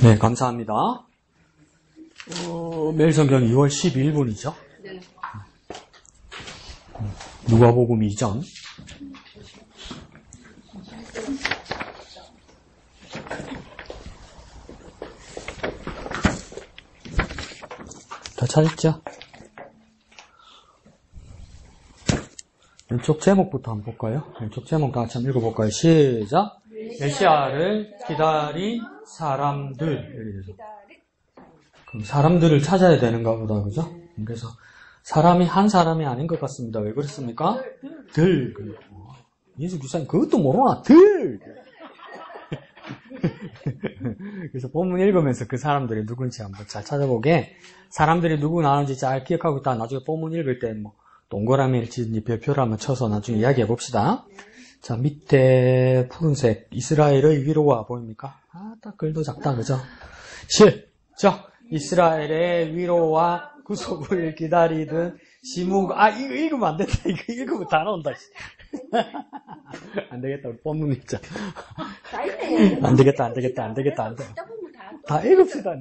네, 감사합니다. 매일성경 2월 12일분이죠. 네. 누가복음 2장. 다 찾았죠? 왼쪽 제목부터 한번 볼까요? 왼쪽 제목 다 같이 한번 읽어볼까요? 시작! 메시아를 기다린 사람들. 그럼 사람들을 찾아야 되는가 보다, 그죠? 그래서 사람이 한 사람이 아닌 것 같습니다. 왜 그렇습니까? 들. 예수 기사님 그것도 모르나? 들. 그래서 본문 읽으면서 그 사람들이 누군지 한번 잘 찾아보게. 사람들이 누구 나오는지 잘 기억하고 있다. 나중에 본문 읽을 때 뭐 동그라미일지 별표를 한번 쳐서 나중에 이야기해 봅시다. 자, 밑에 푸른색 이스라엘의 위로와 보입니까? 딱 글도 작다, 그죠? 시작! 이스라엘의 위로와 구속을 기다리던 시므온과 이거 읽으면 안 된다. 이거 읽으면 다 나온다. 안 되겠다. 우리 본문 읽자. 안 되겠다. 다 읽읍시다.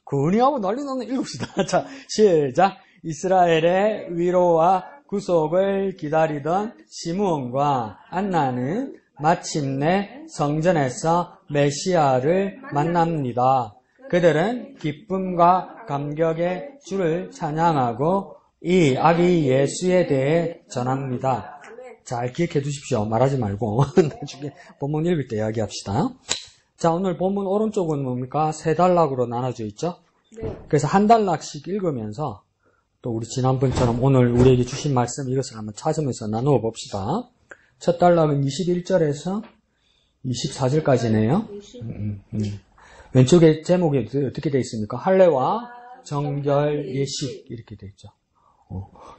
근이하고 난리 나는 읽읍시다. 자, 시작! 이스라엘의 위로와 구속을 기다리던 시므온과 안나는 마침내 성전에서 메시아를 만납니다. 그들은 기쁨과 감격의 주를 찬양하고 이 아기 예수에 대해 전합니다. 잘 기억해 두십시오. 말하지 말고 나중에 본문 읽을 때 이야기합시다. 자, 오늘 본문 오른쪽은 뭡니까? 세 단락으로 나눠져 있죠? 그래서 한 단락씩 읽으면서 또 우리 지난번처럼 오늘 우리에게 주신 말씀 이것을 한번 찾으면서 나누어 봅시다. 첫 단락은 21절에서 24절까지네요. 왼쪽에 제목이 어떻게 되어 있습니까? 할례와 정결 예식 이렇게 되어 있죠.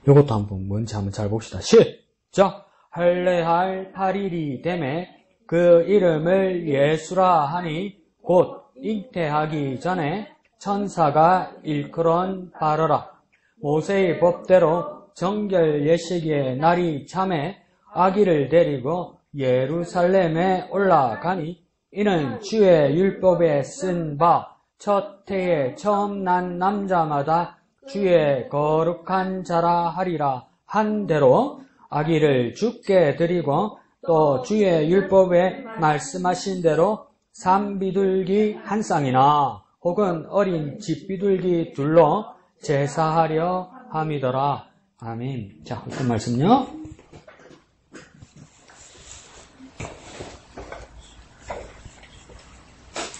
요것도 한번 뭔지 한번 잘 봅시다. 시작! 할례할 8일이 되매 그 이름을 예수라 하니 곧 잉태하기 전에 천사가 일컬은 바로라. 모세의 법대로 정결 예식의 날이 참에 아기를 데리고 예루살렘에 올라가니 이는 주의 율법에 쓴 바 첫 해에 처음 난 남자마다 주의 거룩한 자라 하리라 한 대로 아기를 주께 드리고 또 주의 율법에 말씀하신 대로 산비둘기 한 쌍이나 혹은 어린 집비둘기 둘로 제사하려 함이더라. 아멘. 자, 어떤 말씀요?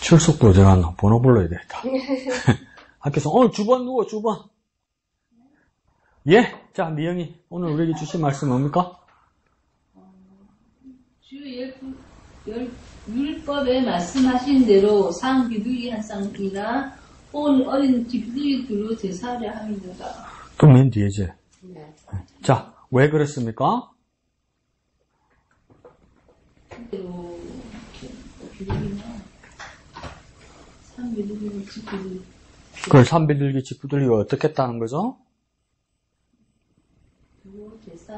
출석도 어디 갔나? 번호 불러야 되겠다. 학교에서 오늘 주번 누구 주번? 예? 자, 미영이 오늘 우리에게 주신 말씀 뭡니까? 주 율법에 말씀하신 대로 상비둘기 한 쌍이나 혹은 어린 집비둘기 둘로 제사하려 함이더라. 또 맨 뒤에지. 네. 자, 왜 그랬습니까? 그걸 산비둘기 집비둘기가 어떻게 했다는 거죠?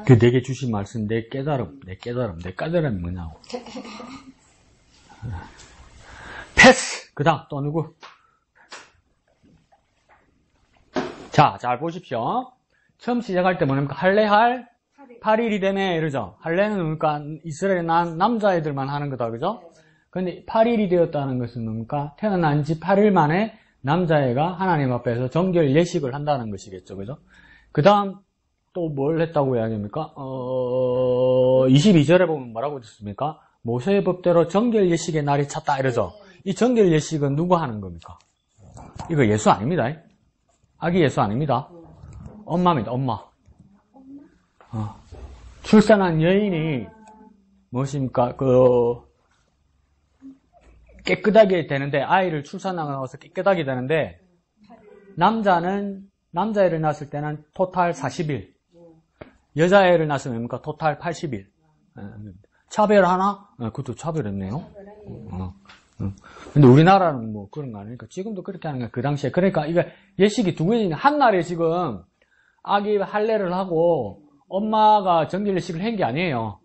그 내게 주신 말씀, 내 깨달음이 뭐냐고. 패스! 그 다음, 또 누구? 자, 잘 보십시오. 처음 시작할 때 뭐냐면, 할례할 8일이 되네, 이러죠. 할례는 뭡니까? 이스라엘 남자애들만 하는 거다, 그죠? 근데 8일이 되었다는 것은 뭡니까? 태어난 지 8일 만에 남자애가 하나님 앞에서 정결 예식을 한다는 것이겠죠, 그죠? 그 다음, 또 뭘 했다고 이야기합니까? 22절에 보면 뭐라고 했습니까? 모세의 법대로 정결 예식의 날이 찼다, 이러죠? 이 정결 예식은 누가 하는 겁니까? 이거 예수 아닙니다. 아기 예수 아닙니다. 엄마입니다, 엄마. 출산한 여인이 무엇입니까? 깨끗하게 되는데, 아이를 출산하고 나서 깨끗하게 되는데, 남자애를 낳았을 때는 토탈 40일. 여자애를 낳았으면 뭡니까? 토탈 80일. 차별하나? 그것도 차별했네요. 근데 우리나라는 뭐 그런 거 아니니까 지금도 그렇게 하는 거야. 그 당시에. 그러니까 이거 예식이 두 가지, 한 날에 지금 아기 할례를 하고 엄마가 정결 예식을 한 게 아니에요.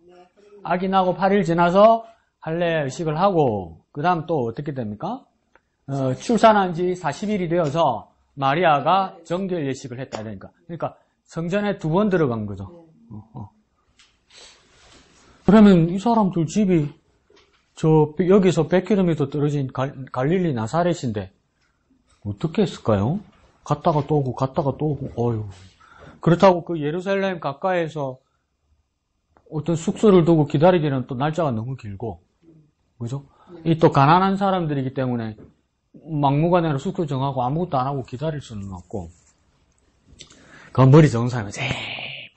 아기 나고 8일 지나서 할례 의식을 하고 그 다음 또 어떻게 됩니까? 출산한 지 40일이 되어서 마리아가 정결 예식을 했다. 그러니까 성전에 2번 들어간 거죠. 그러면 이 사람들 집이 여기서 100km 떨어진 갈릴리 나사렛인데 어떻게 했을까요? 갔다가 또 오고 갔다가 또 오고. 어휴. 그렇다고 그 예루살렘 가까이에서 어떤 숙소를 두고 기다리기는 또 날짜가 너무 길고, 그죠? 이 또 가난한 사람들이기 때문에 막무가내로 숙소 정하고 아무것도 안 하고 기다릴 수는 없고. 그 머리 좋은 사람은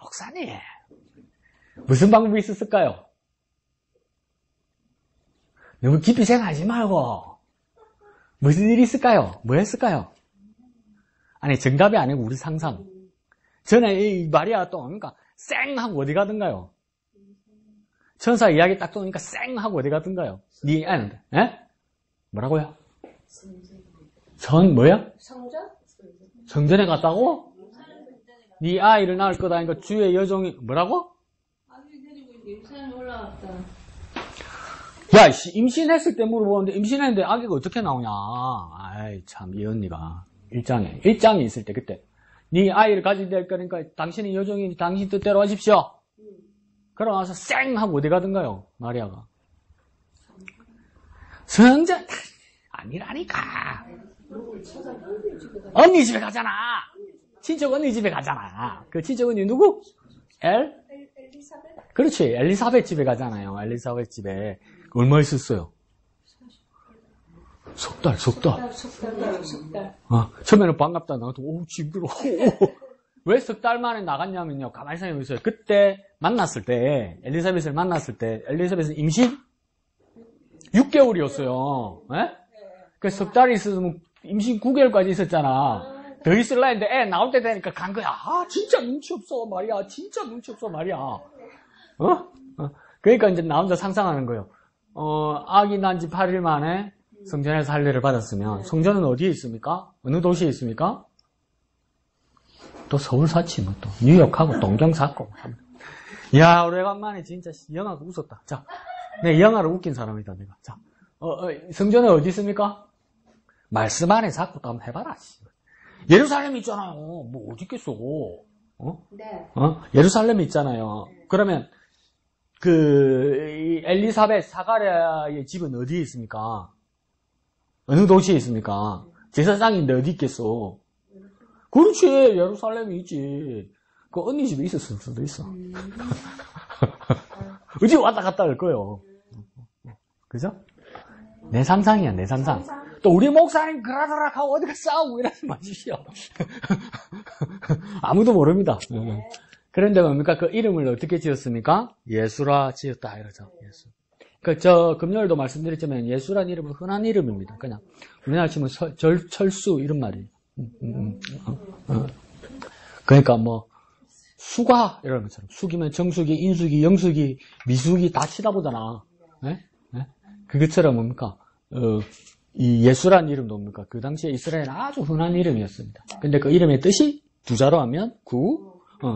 목사님 무슨 방법이 있었을까요? 너무 깊이 생각하지 말고 무슨 일이 있을까요? 뭐 했을까요? 아니 정답이 아니고 우리 상상. 전에 이 마리아가 또 오니까 쌩 하고 어디 가든가요? 천사 이야기 딱 떠오니까 쌩 하고 어디 가든가요? 네 아는데, 예? 뭐라고요? 뭐야? 성전에 갔다고? 네 아이를 낳을 거다 하니까 주의 여종이 뭐라고? 아들 데리고 예루살렘 올라왔다. 야, 임신했을 때 물어보는데 임신했는데 아기가 어떻게 나오냐? 아이 참 이 언니가 일장에 있을 때 그때 네 아이를 가지게 될 거니까 당신이 여종이니 당신 뜻대로 하십시오. 그러고 나서 쌩 하고 어디 가든가요? 마리아가. 성전 아니라니까. 언니 집에 가잖아. 친척 언니 집에 가잖아. 그 친척 언니 누구? 엘리사벳? 그렇지. 엘리사벳 집에 가잖아요. 엘리사벳 집에. 얼마 있었어요? 석 달. 처음에는 반갑다 나가도, 징그러워. 왜 석 달 만에 나갔냐면요. 가만히 생각해보세요. 그때 만났을 때, 엘리사벳을 만났을 때, 엘리사벳은 임신 6개월이었어요. 예? 그래서 석 달이 있었으면 임신 9개월까지 있었잖아. 더 있을라 했는데 애 나올 때 되니까 간 거야. 진짜 눈치 없어, 말이야. 진짜 눈치 없어, 말이야. 그러니까 이제 나 혼자 상상하는 거예요. 아기 난 지 8일 만에 성전에서 할례를 받았으면, 성전은 어디에 있습니까? 어느 도시에 있습니까? 또 서울 사치, 뭐 또. 뉴욕하고 동경 샀고. 야, 오래간만에 진짜 영화가 웃었다. 자, 내 영화를 웃긴 사람이다, 내가. 자, 성전은 어디 있습니까? 말씀 안에 자꾸 또 한번 해봐라. 예루살렘 있잖아요. 뭐 어디 있겠어? 네. 예루살렘 있잖아요. 그러면 엘리사벳 사가랴의 집은 어디에 있습니까? 어느 도시에 있습니까? 제사장인데 어디 있겠어? 그렇지, 예루살렘이 있지. 그 언니 집에 있었을 수도 있어. 어디 왔다 갔다 할 거예요. 그죠? 내 상상이야, 내 상상. 또 우리 목사님 그라드락 하고 어디가 싸우고 이러지 마십시오. 아무도 모릅니다. 그런데 뭡니까? 그 이름을 어떻게 지었습니까? 예수라 지었다 이러죠. 예수. 금요일도 말씀드렸지만 예수란 이름은 흔한 이름입니다. 그냥 우리나라 치면 철수 이런 말이에요. 그러니까 뭐 수가 이런 것처럼 수기면 정수기, 인수기, 영수기, 미수기 다 치다 보잖아. 네? 네? 그것처럼 뭡니까? 이 예수란 이름도 뭡니까? 그 당시에 이스라엘은 아주 흔한 이름이었습니다. 근데 그 이름의 뜻이 두자로 하면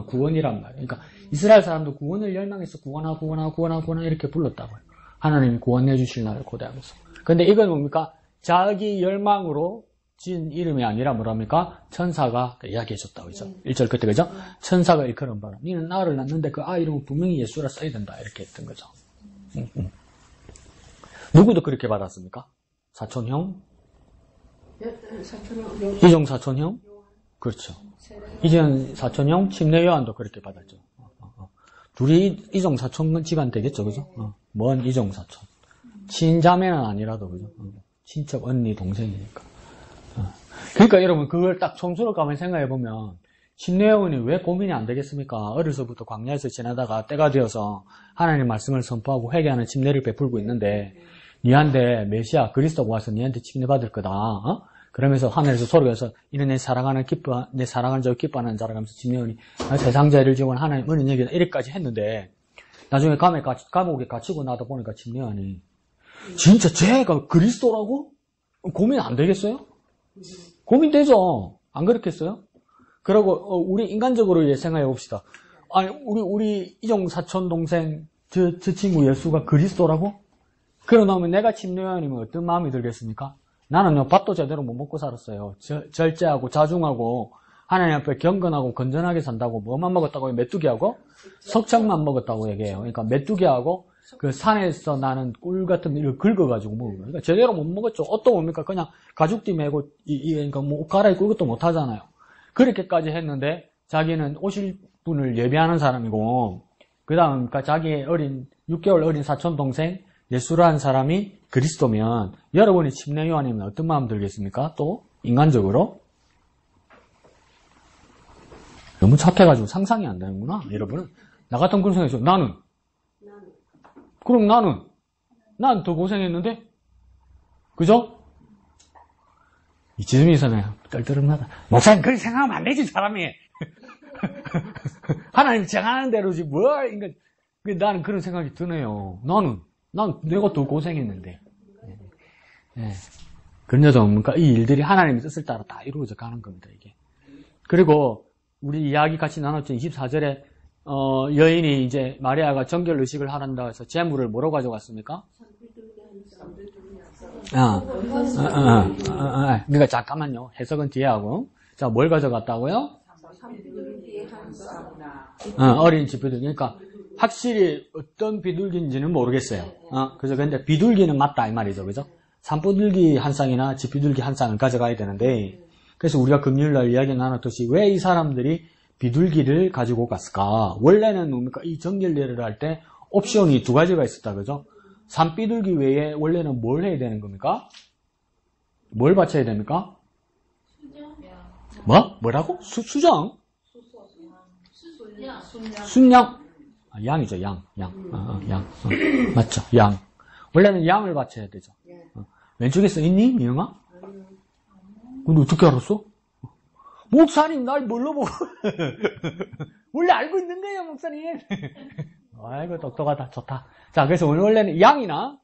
구원이란 말이에요. 그러니까 이스라엘 사람도 구원을 열망해서 구원아 이렇게 불렀다고요. 하나님이 구원해 주실 날을 고대하면서. 근데 이건 뭡니까? 자기 열망으로 지은 이름이 아니라 뭐랍니까? 천사가 이야기해 줬다고 그죠? 1절 끝에 그죠? 천사가 일컬은 바라. 니는 나를 낳는데 그 아이 이름은 분명히 예수라 써야 된다. 이렇게 했던 거죠. 누구도 그렇게 받았습니까? 사촌형? 이종 사촌형? 그렇죠. 이종 사촌형, 침례 요한도 그렇게 받았죠. 둘이 이종 사촌 지간 되겠죠, 그죠? 먼 이종 사촌. 친자매는 아니라도, 그죠? 친척, 언니, 동생이니까. 그러니까 여러분, 그걸 딱 총수로 가면 생각해보면, 침례 요한이 왜 고민이 안 되겠습니까? 어려서부터 광야에서 지나다가 때가 되어서 하나님 말씀을 선포하고 회개하는 침례를 베풀고 있는데, 니한테 메시아 그리스도가 와서 니한테 침례 받을 거다. 그러면서 하늘에서 소리가 해서 이는 내 사랑하는 자를 기뻐하는 자라 하면서 침례원이 세상 죄를 지고는 하나님 은혜 얘기다 이렇게까지 했는데 나중에 감옥에 갇히고 나다 보니까 침례원이 진짜 죄가 그리스도라고? 고민 안 되겠어요? 고민되죠. 안 그렇겠어요? 그리고 우리 인간적으로 생각해 봅시다. 아니 우리 이종 사촌 동생 저 친구 예수가 그리스도라고? 그러고 나면 내가 침례원이면 어떤 마음이 들겠습니까? 나는요, 밥도 제대로 못 먹고 살았어요. 절제하고 자중하고 하나님 앞에 경건하고 건전하게 산다고 뭐만 먹었다고요? 메뚜기하고 석청만 먹었다고 얘기해요. 그러니까 메뚜기하고 그 산에서 나는 꿀 같은 걸 긁어가지고 먹은 거예요. 그러니까 제대로 못 먹었죠. 옷도 뭡니까? 그냥 가죽띠 메고, 그러니까 뭐 옷 갈아입고 이것도 못 하잖아요. 그렇게까지 했는데 자기는 오실 분을 예비하는 사람이고, 그 다음, 그러니까 자기의 6개월 어린 사촌 동생 예수라는 사람이 그리스도면 여러분이 침례 요한이면 어떤 마음 들겠습니까? 또 인간적으로 너무 착해가지고 상상이 안 되는구나. 여러분은 나 같은 그런 생각이죠. 그럼 난 더 고생했는데, 그죠? 이쯤에서는 떨떠름하다. 목사님 그렇게 생각하면 안 되지 사람이. 하나님 정하는 대로지 뭘. 그러니까 나는 그런 생각이 드네요. 난 내가 더 고생했는데. 네. 그런데도 그러니까 이 일들이 하나님의 뜻을 따라 다 이루어져 가는 겁니다, 이게. 그리고 우리 이야기 같이 나눴죠. 24절에 여인이 이제 마리아가 정결 의식을 하란다 해서 재물을 뭐로 가져갔습니까? 그러니까 잠깐만요. 해석은 뒤에 하고. 자, 뭘 가져갔다고요? 어린 비둘기. 그러니까 확실히 어떤 비둘기인지는 모르겠어요. 그죠? 근데 비둘기는 맞다 이 말이죠. 그죠? 산비둘기 한 쌍이나 집비둘기 한 쌍을 가져가야 되는데, 그래서 우리가 금요일날 이야기 나눴듯이 왜 이 사람들이 비둘기를 가지고 갔을까? 원래는 뭡니까? 이 정결례를 할 때 옵션이 두 가지가 있었다. 그죠? 산비둘기 외에 원래는 뭘 해야 되는 겁니까? 뭘 바쳐야 됩니까? 뭐라고? 수정? 순양? 양이죠, 양. 맞죠, 양. 원래는 양을 바쳐야 되죠. 왼쪽에 써 있니, 미영아? 근데 어떻게 알았어? 목사님, 날 뭘로 보고? 원래 알고 있는 거예요, 목사님. 아이고, 똑똑하다, 좋다. 자, 그래서 원래는 양이나,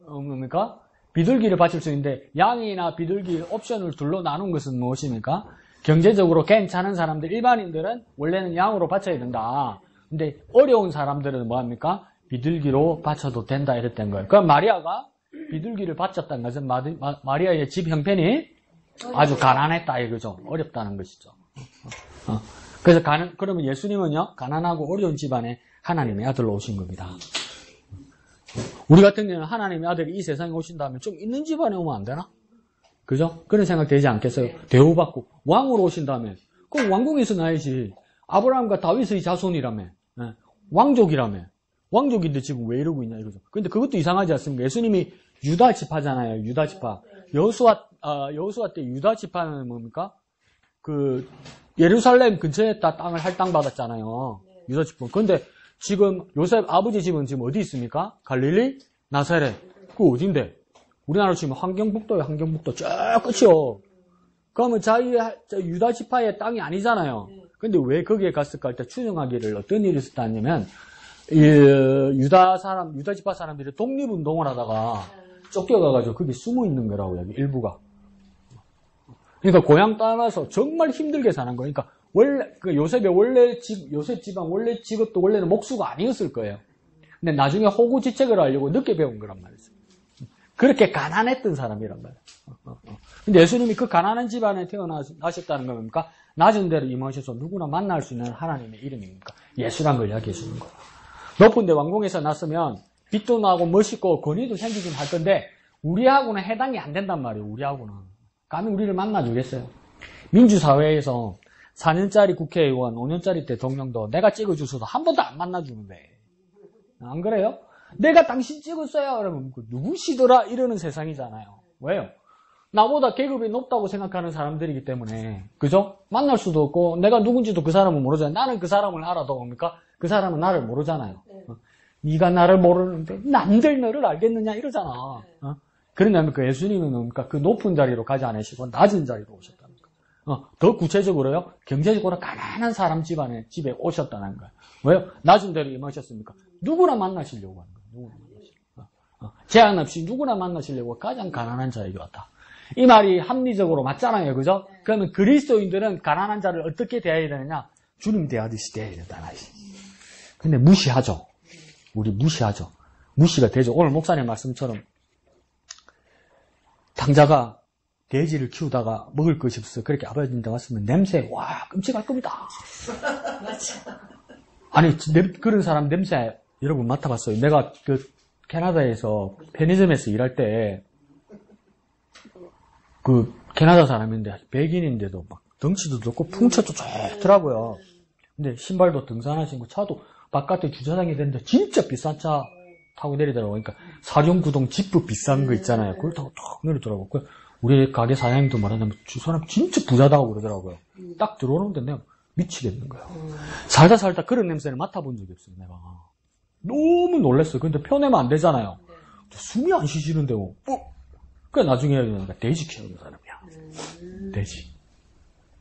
뭡니까? 비둘기를 바칠 수 있는데, 양이나 비둘기 옵션을 둘로 나눈 것은 무엇입니까? 경제적으로 괜찮은 사람들, 일반인들은 원래는 양으로 바쳐야 된다. 근데 어려운 사람들은 뭐합니까? 비둘기로 바쳐도 된다, 이랬던 거예요. 그럼 마리아가 비둘기를 바쳤다는 것은 마리아의 집 형편이 아주 가난했다, 이거죠. 어렵다는 것이죠. 그래서 그러면 예수님은요, 가난하고 어려운 집안에 하나님의 아들로 오신 겁니다. 우리 같은 경우는 하나님의 아들이 이 세상에 오신다면 좀 있는 집안에 오면 안 되나? 그죠? 그런 생각 되지 않겠어요? 대우받고 왕으로 오신다면 그럼 왕궁에서 나야지. 아브라함과 다윗의 자손이라며, 왕족이라며. 왕족인데 지금 왜 이러고 있냐 이거죠. 근데 그것도 이상하지 않습니까? 예수님이 유다 지파잖아요. 유다 지파. 여호수아 때 유다 지파는 뭡니까? 그 예루살렘 근처에 땅을 할당 받았잖아요. 유다 지파. 근데 지금 요셉 아버지 집은 지금 어디 있습니까? 갈릴리? 나사렛. 그 어딘데? 우리나라로 치면 환경북도예요. 환경북도 쫙 끝이요. 그러면 유다 지파의 땅이 아니잖아요. 근데 왜 거기에 갔을까 할 때 추정하기를 어떤 일이 있었다냐면 유다 지파 사람들이 독립운동을 하다가 쫓겨가가지고 거기 숨어 있는 거라고 여기 일부가. 그러니까 고향 떠나서 정말 힘들게 사는 거예요. 그러니까 원래 요셉 집안 원래 직업도 원래는 목수가 아니었을 거예요. 근데 나중에 호구지책을 하려고 늦게 배운 거란 말이죠. 그렇게 가난했던 사람이란 말이에요. 근데 예수님이 그 가난한 집안에 태어나셨다는 겁니까? 낮은 데로 임하셔서 누구나 만날 수 있는 하나님의 이름입니까? 예수란 걸 이야기해 주는 거예요. 높은 데 왕궁에서 났으면 빛도 나고 멋있고 권위도 생기긴 할 건데 우리하고는 해당이 안 된단 말이에요. 우리하고는. 감히 우리를 만나주겠어요? 민주사회에서 4년짜리 국회의원, 5년짜리 대통령도 내가 찍어주셔도 한 번도 안 만나주는데 안 그래요? 내가 당신 찍었어요. 그러면 누구시더라? 이러는 세상이잖아요. 왜요? 나보다 계급이 높다고 생각하는 사람들이기 때문에, 그죠? 만날 수도 없고, 내가 누군지도 그 사람은 모르잖아요. 나는 그 사람을 알아도 뭡니까? 그 사람은 나를 모르잖아요. 네가 나를 모르는데 남들 너를 알겠느냐 이러잖아. 그러냐면 그 예수님은 뭡니까? 그 높은 자리로 가지 않으시고 낮은 자리로 오셨다는 거예요. 더 구체적으로요, 경제적으로 가난한 사람 집에 오셨다는 거예요. 왜요? 낮은 데로 임하셨습니까? 누구나 만나시려고 하는 거예요. 누구나 만나시려고. 제한 없이 누구나 만나시려고 가장 가난한 자에게 왔다. 이 말이 합리적으로 맞잖아요. 그죠? 그러면 그리스도인들은 가난한 자를 어떻게 대해야 되느냐? 주님 대하듯이 대해야 된다. 근데 무시하죠. 우리 무시하죠. 무시가 되죠. 오늘 목사님 말씀처럼 다 장자가 돼지를 키우다가 먹을 것이 없어. 그렇게 아버지한테 왔으면 냄새, 와, 끔찍할 겁니다. 아니, 그런 사람 냄새 여러분 맡아봤어요. 내가 그 캐나다에서 편의점에서 일할 때 그 캐나다 사람인데 백인인데도 막 덩치도 좋고 풍채도 좋더라고요. 근데 신발도 등산화 신고 차도 바깥에 주차장이 되는데 진짜 비싼 차 타고 내리더라고요. 그러니까 사륜구동 지프 비싼 거 있잖아요. 그걸 타고 탁 내리더라고요. 우리 가게 사장님도 말하자면 저 사람 진짜 부자다고 그러더라고요. 딱 들어오는데 내가 미치겠는 거예요. 살다 그런 냄새를 맡아본 적이 없어요. 내가 너무 놀랐어요. 근데 펴내면 안 되잖아요. 숨이 안 쉬시는데 뭐. 그러니까 나중에 돼지 키우는 사람이야. 돼지.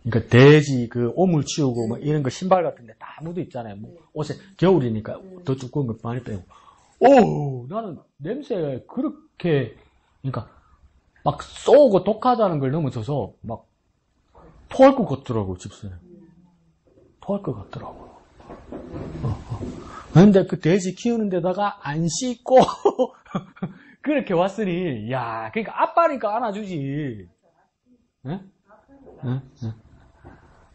그러니까 돼지 그 오물 치우고 뭐 이런 거 신발 같은데 다 묻어 있잖아요. 뭐 옷에 겨울이니까 더 두꺼운 거 많이 빼고. 오, 나는 냄새가 그렇게 그러니까 막 쏘고 독하다는 걸 넘어서서 막 토할 것 같더라고 집사님. 토할 것 같더라고요. 그런데 그 돼지 키우는 데다가 안 씻고 그렇게 왔으니 야, 그러니까 아빠니까 안아주지. 네? 네? 네.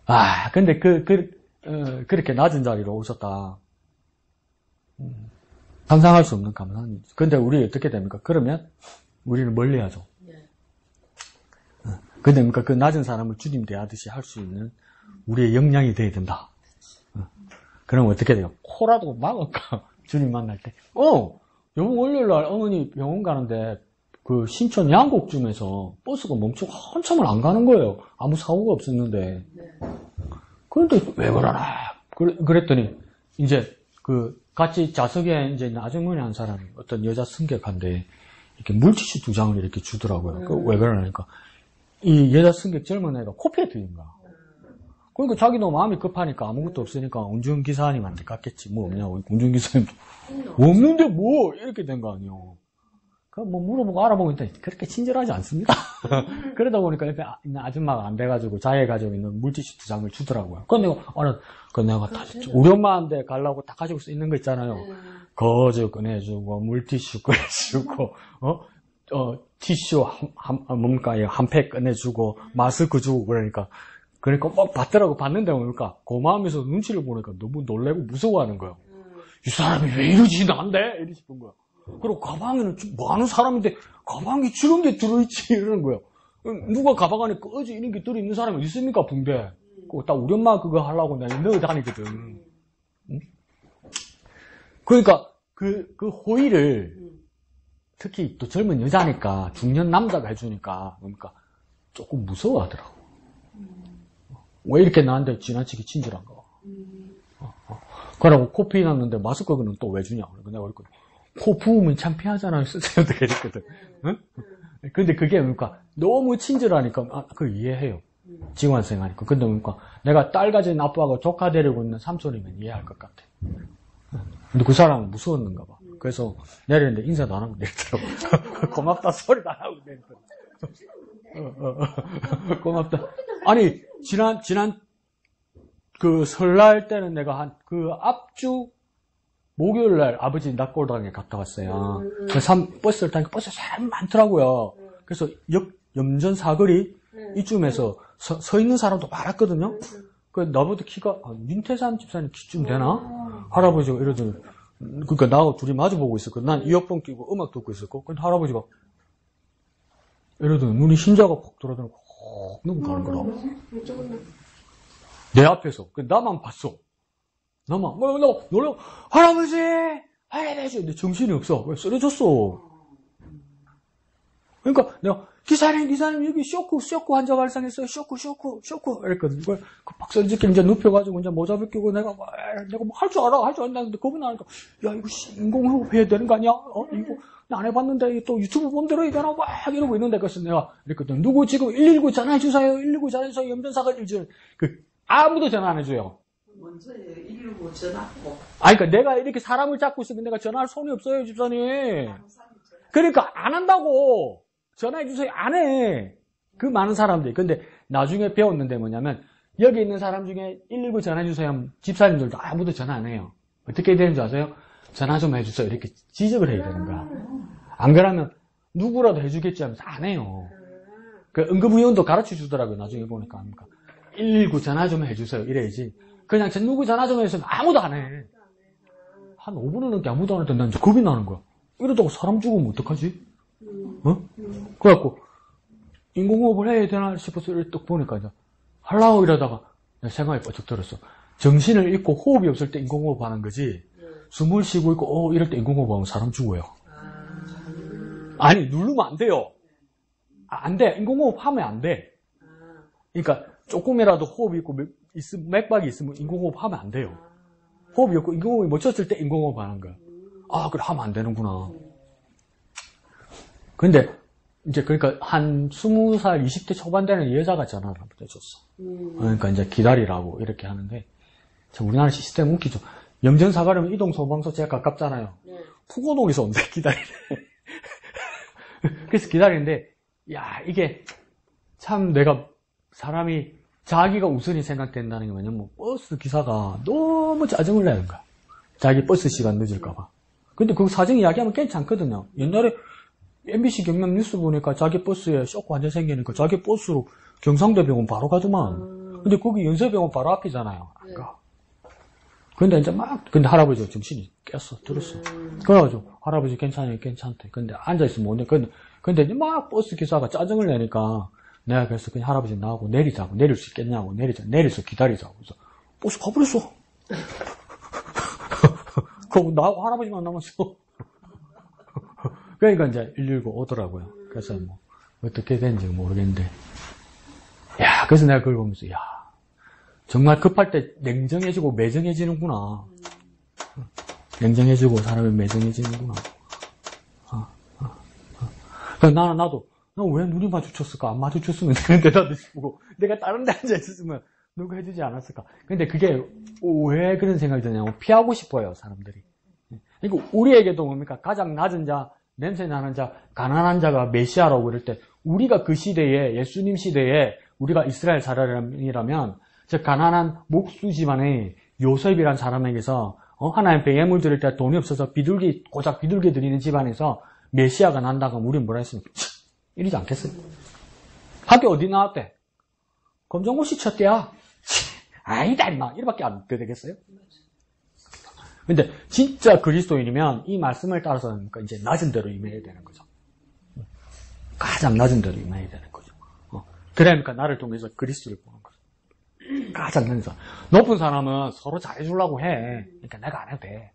아, 근데 그렇게 낮은 자리로 오셨다. 상상할 수 없는 감사한. 근데 우리 어떻게 됩니까? 그러면 우리는 멀리 하죠. 근데 그러니까 그 낮은 사람을 주님 대하듯이 할 수 있는 우리의 역량이 돼야 된다. 그럼 어떻게 돼요? 코라도 막을까? 주님 만날 때. 요번 월요일날 어머니 병원 가는데 그 신천 양곡쯤에서 버스가 멈추고 한참을 안 가는 거예요. 아무 사고가 없었는데. 그런데 왜 그러나? 그랬더니 이제 그 같이 좌석에 이제 아주머니 한 사람이 어떤 여자 승객한테 이렇게 물티슈 2장을 이렇게 주더라고요. 왜 그러냐니까 이 여자 승객 젊은 애가 코피에 트인가. 그러니까 자기도 마음이 급하니까 아무것도 없으니까 운전기사님한테 갔겠지. 뭐 없냐고. 운전기사님도 없는데 뭐 이렇게 된 거 아니에요. 뭐 물어보고 알아보고 있더니 그렇게 친절하지 않습니다. 그러다 보니까 옆에 있는 아줌마가 안 돼가지고 자기가 가지고 있는 물티슈 2장을 주더라고요. 그건 내가 다 줬죠. 우리 엄마한테 가려고 다 가지고 있는 거 있잖아요. 거즈 꺼내주고 물티슈 꺼내주고 티슈 뭡니까 한 팩 꺼내주고 마스크 주고 그러니까 막 받더라고. 받는데 보니까 그 마음에서 눈치를 보니까 너무 놀래고 무서워하는 거예요. 이 사람이 왜 이러지 나한테? 이리 싶은 거야. 그리고 가방에는 많은 사람인데 가방에 저런 게 들어있지 이러는 거예요. 누가 가방 안에 꺼지 이런 게 들어있는 사람이 있습니까 붕대? 딱 우리 엄마 그거 하려고 내가 넣어 다니거든. 응? 그러니까 그 호의를 특히 또 젊은 여자니까 중년 남자가 해주니까 그러니까 조금 무서워하더라고. 왜 이렇게 나한테 지나치게 친절한가? 그러고 코 피 났는데 마스크는 또 왜 주냐? 내가 그랬거든. 코 부으면 창피하잖아요. 쓰세요도 그랬거든. 응? 근데 그게 그러니까 너무 친절하니까 그걸 이해해요. 직원생 하니까. 근데 그러니까 내가 딸 가진 아빠하고 조카 데리고 있는 삼촌이면 이해할 것 같아. 근데 그 사람은 무서웠는가 봐. 그래서 내리는데 인사도 안 하고 내리더라고. 고맙다 소리도 안 하고 내리더라고. 고맙다. 아니 지난 그 설날 때는 내가 그 앞주 목요일날 아버지 낙골당에 갔다 왔어요. 그래서 버스를 타니까 버스에 사람이 많더라고요. 그래서 염전 사거리 이쯤에서 서 있는 사람도 많았거든요. 그 나보다 키가 윤태산 집사님 키쯤 되나? 할아버지가 이러더니 그러니까 나하고 둘이 마주보고 있었거든. 난 이어폰 끼고 음악 듣고 있었고 근데 할아버지가 이러더니 눈이 흰자가 콕 돌아다니고 콕 넘어가는 거라고. 내 앞에서. 나만 봤어. 나만. 놀래. 할아버지! 근데 정신이 없어. 왜 쓰러졌어. 그러니까 내가 기사님 여기 쇼크 환자 발생했어요. 쇼크. 이랬거든. 그 박선지께 이제 눕혀가지고 이제 모자 벗기고 내가 뭐 할 줄 알아. 근데 그분 하니까 야, 이거 인공호흡 해야 되는 거 아니야? 이거 나 안 해봤는데 또 유튜브 보면 들어야 되나? 막 이러고 있는데 그래서 내가 이랬거든. 누구 지금 119 전화해주세요. 119 전화해주세요. 염전사가 아무도 전화 안 해줘요. 먼저 119 전화하고. 그러니까 내가 이렇게 사람을 잡고 있으면 내가 전화할 손이 없어요, 집사님. 그러니까 안 한다고. 전화해주세요. 안 해. 그 많은 사람들이. 근데 나중에 배웠는데 뭐냐면 여기 있는 사람 중에 119 전화해주세요. 집사님들도 아무도 전화 안 해요. 어떻게 되는 줄 아세요? 전화 좀 해주세요. 이렇게 지적을 해야 되는 거야. 안 그러면 누구라도 해주겠지 하면서 안 해요. 그 응급의원도 가르쳐 주더라고요. 나중에 보니까. 119 전화 좀 해주세요. 이래야지. 그냥 누구 전화 좀 해주면 아무도 안 해. 한 5분은 넘게 아무도 안 했는데 난 이제 겁이 나는 거야. 이러다가 사람 죽으면 어떡하지? 그래갖고 인공호흡을 해야 되나 싶어서 이렇게 딱 보니까 이제 하려고 이러다가 생각이 뻗쩍 들었어. 정신을 잃고 호흡이 없을 때 인공호흡 하는 거지. 숨을 쉬고 있고 이럴 때 인공호흡 하면 사람 죽어요. 아니 누르면 안 돼요. 안 돼. 인공호흡 하면 안 돼. 그러니까 조금이라도 호흡이 있고 맥박이 있으면 인공호흡 하면 안 돼요. 호흡이 없고 인공호흡이 멈췄을 때 인공호흡 하는 거야. 아, 그래 하면 안 되는구나. 근데 이제 그러니까 한 20살, 20대 초반 되는 여자가 전화를 한번 해줬어. 그러니까 이제 기다리라고 이렇게 하는데 참 우리나라 시스템 웃기죠. 영전사 가려면 이동소방서 제일 가깝잖아요. 푸고동에서 온대 기다리래. 그래서 기다리는데 야 이게 참 내가 사람이 자기가 우선이 생각된다는 게 뭐냐면 버스 기사가 너무 짜증을 내는 거야. 자기 버스 시간 늦을까봐. 근데 그 사정 이야기하면 괜찮거든요. 옛날에 MBC 경남 뉴스 보니까 자기 버스에 쇼크 완전 생기니까 자기 버스로 경상대병원 바로 가더만. 근데 거기 연세병원 바로 앞이잖아요. 안 가. 근데 이제 근데 할아버지가 정신이 깼어. 들었어. 그래가지고 할아버지 괜찮대. 근데 앉아있으면 못 내. 근데 막 버스 기사가 짜증을 내니까 내가 그래서 그냥 할아버지 나하고 내리자고. 내릴 수 있겠냐고. 내려서 기다리자고. 그래서 버스 가버렸어. 그거 나하고 할아버지만 남았어. 그러니까 이제 119 오더라고요. 그래서 뭐 어떻게 된지 모르겠는데. 야, 그래서 내가 그걸 보면서 야, 정말 급할 때 냉정해지고 매정해지는구나. 냉정해지고 사람이 매정해지는구나. 그래서 나도 왜 눈이 마주쳤을까? 안 마주쳤으면 되는데 나도 싶고 내가 다른 데 앉아있었으면 누가 해주지 않았을까? 근데 그게 왜 그런 생각이 드냐면 피하고 싶어요, 사람들이. 그러니까 우리에게도 뭡니까? 가장 낮은 자, 냄새 나는 자, 가난한 자가 메시아라고 그럴 때 우리가 그 시대에 예수님 시대에 우리가 이스라엘 사람이라면 저 가난한 목수 집안의 요셉이란 사람에게서 하나님 앞에 예물 드릴 때 돈이 없어서 고작 비둘기 드리는 집안에서 메시아가 난다고 하면 우리는 뭐라 했습니까? 이러지 않겠어요? 학교 어디 나왔대? 검정고시 쳤대야. 아니다 임마 이렇게밖에 안 되겠어요? 근데 진짜 그리스도인이면 이 말씀을 따라서 이제 낮은 대로 임해야 되는 거죠. 가장 낮은 대로 임해야 되는 거죠. 그러니까 나를 통해서 그리스도를 보는 거죠. 가장 낮은 사람. 높은 사람은 서로 잘해주려고 해. 그러니까 내가 안 해도 돼.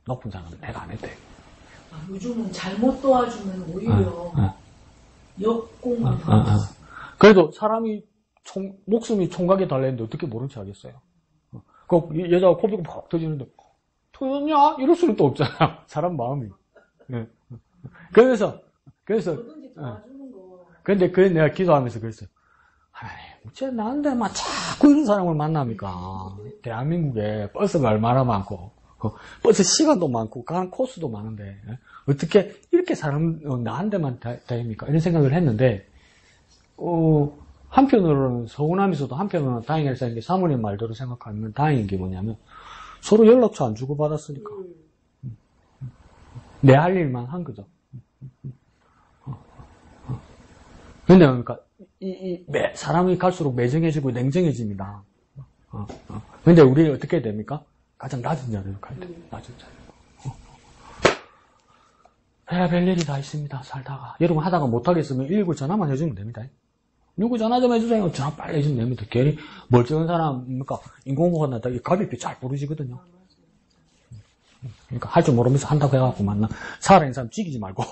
높은 사람은 내가 안 해도 돼. 요즘은 잘못 도와주면 오히려 역공을 그래도 사람이 목숨이 총각에 달렸는데 어떻게 모른 척 하겠어요? 그 여자가 코피가 팍 터지는데 터졌냐? 이럴 수는 또 없잖아요. 사람 마음이. 그래서 근데 내가 기도하면서 그랬어요. 하나님, 어째 나한테만 자꾸 이런 사람을 만납니까? 대한민국에 버스가 얼마나 많고, 버스 시간도 많고, 가는 코스도 많은데, 어떻게 이렇게 나한테만 다닙니까? 이런 생각을 했는데, 한편으로는 서운하면서도 한편으로는 다행이라 생각한 게 사모님 말대로 생각하면 다행인 게 뭐냐면, 서로 연락처 안 주고받았으니까. 내 할 일만 한 거죠. 근데 그러니까 사람이 갈수록 매정해지고 냉정해집니다. 근데 우리는 어떻게 해야 됩니까? 가장 낮은 자리로 가야 돼요. 낮은 자리로. 해야 될 일이 다 있습니다. 살다가. 여러분 하다가 못하겠으면 119 전화만 해주면 됩니다. 누구 전화 좀 해주세요. 전화 빨리 해주면 됩니다. 괜히 멀쩡한 사람, 그러니까 인공호흡 한다. 이 갈비뼈 잘 부르지거든요. 그러니까 할 줄 모르면서 한다고 해갖고 만나. 살아있는 사람 죽이지 말고.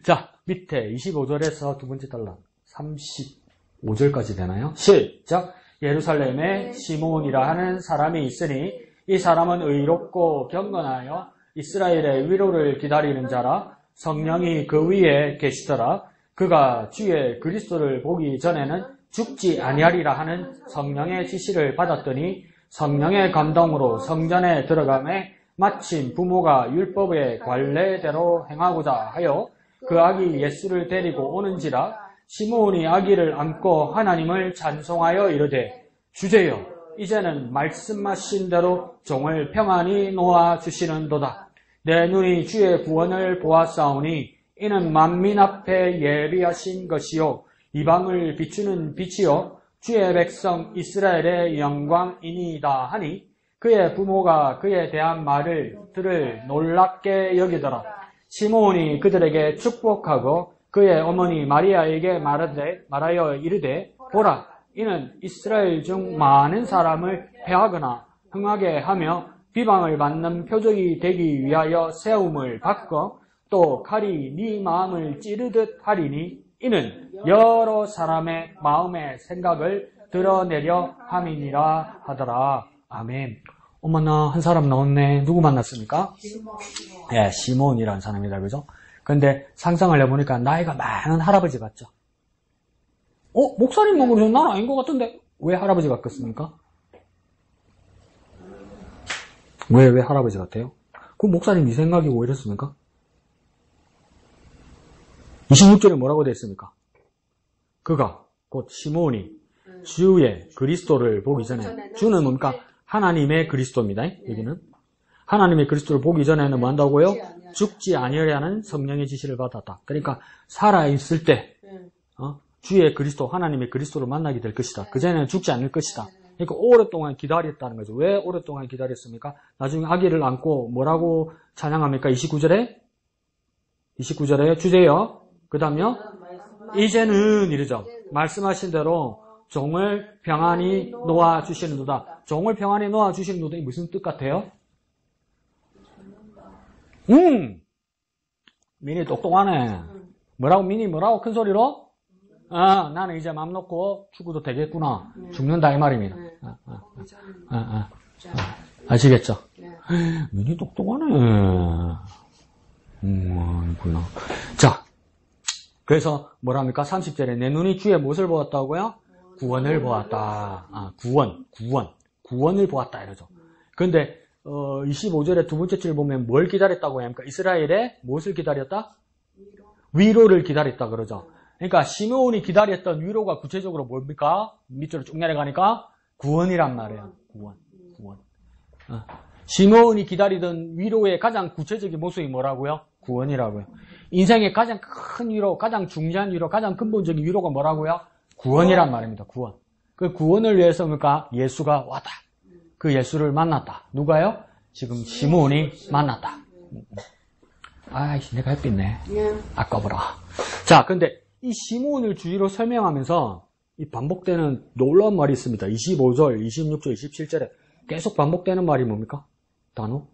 자, 밑에 25절에서 두 번째 달라. 35절까지 되나요? 시작! 예루살렘에 시몬이라 하는 사람이 있으니 이 사람은 의롭고 경건하여 이스라엘의 위로를 기다리는 자라. 성령이 그 위에 계시더라. 그가 주의 그리스도를 보기 전에는 죽지 아니하리라 하는 성령의 지시를 받았더니 성령의 감동으로 성전에 들어가매 마침 부모가 율법의 관례대로 행하고자 하여 그 아기 예수를 데리고 오는지라. 시므온이 아기를 안고 하나님을 찬송하여 이르되 주제여 이제는 말씀하신 대로 종을 평안히 놓아 주시는도다. 내 눈이 주의 구원을 보았사오니 이는 만민 앞에 예비하신 것이요 이방을 비추는 빛이요 주의 백성 이스라엘의 영광이니이다 하니 그의 부모가 그에 대한 말을 들을 놀랍게 여기더라. 시므온이 그들에게 축복하고 그의 어머니 마리아에게 말하여 이르되 보라 이는 이스라엘 중 많은 사람을 패하거나 흥하게 하며 비방을 받는 표적이 되기 위하여 세움을 받고 또 칼이 네 마음을 찌르듯 하리니 이는 여러 사람의 마음의 생각을 드러내려 함이니라 하더라. 아멘. 어머나 한 사람 나왔네. 누구 만났습니까? 예, 시몬이라는 사람이다. 그죠? 근데 상상을 해보니까 나이가 많은 할아버지 같죠? 목사님 먹으러 난 아닌 것 같은데 왜 할아버지 같겠습니까? 왜 할아버지 같아요? 그 목사님 이 생각이 왜 이랬습니까? 26절에 뭐라고 되어 있습니까? 그가 곧 시몬이 주의 그리스도를 보기 전에 주는 뭡니까? 하나님의 그리스도입니다. 여기는 하나님의 그리스도를 보기 전에는 뭐 한다고요? 죽지 아니하려는 성령의 지시를 받았다. 그러니까 살아있을 때 주의 그리스도 하나님의 그리스도를 만나게 될 것이다. 그전에는 죽지 않을 것이다. 그러니까 오랫동안 기다렸다는 거죠. 왜 오랫동안 기다렸습니까? 나중에 아기를 안고 뭐라고 찬양합니까? 29절에 주제요. 그 다음요. 이제는 이러죠. 말씀하신 대로 종을 평안히 놓아주시는도다. 종을 평안히 놓아주시는도다. 이 무슨 뜻 같아요? 미니 똑똑하네. 미니 뭐라고 큰 소리로? 나는 이제 맘 놓고 죽어도 되겠구나. 죽는다 이 말입니다. 아시겠죠? 미니 똑똑하네. 그렇구나. 자, 그래서 뭐랍니까? 30절에 내 눈이 주의 무엇을 보았다고요? 구원을 보았다. 구원을 보았다 이러죠. 그런데 25절에 두 번째 줄 보면 뭘 기다렸다고 합니까? 이스라엘의 무엇을 기다렸다? 위로를 기다렸다 그러죠. 그러니까 시므온이 기다렸던 위로가 구체적으로 뭡니까? 밑으로 쭉 내려가니까 구원이란 말이에요. 구원. 시므온이 기다리던 위로의 가장 구체적인 모습이 뭐라고요? 구원이라고요. 인생의 가장 큰 위로, 가장 중요한 위로, 가장 근본적인 위로가 뭐라고요? 구원이란 말입니다. 구원. 그 구원을 위해서 뭡니까? 예수가 왔다. 그 예수를 만났다. 누가요? 지금 시므온이 만났다. 아이씨, 내가 햇빛네. 아까보라. 자, 근데 이 시므온을 주의로 설명하면서 이 반복되는 놀라운 말이 있습니다. 25절, 26절, 27절에 계속 반복되는 말이 뭡니까? 단어?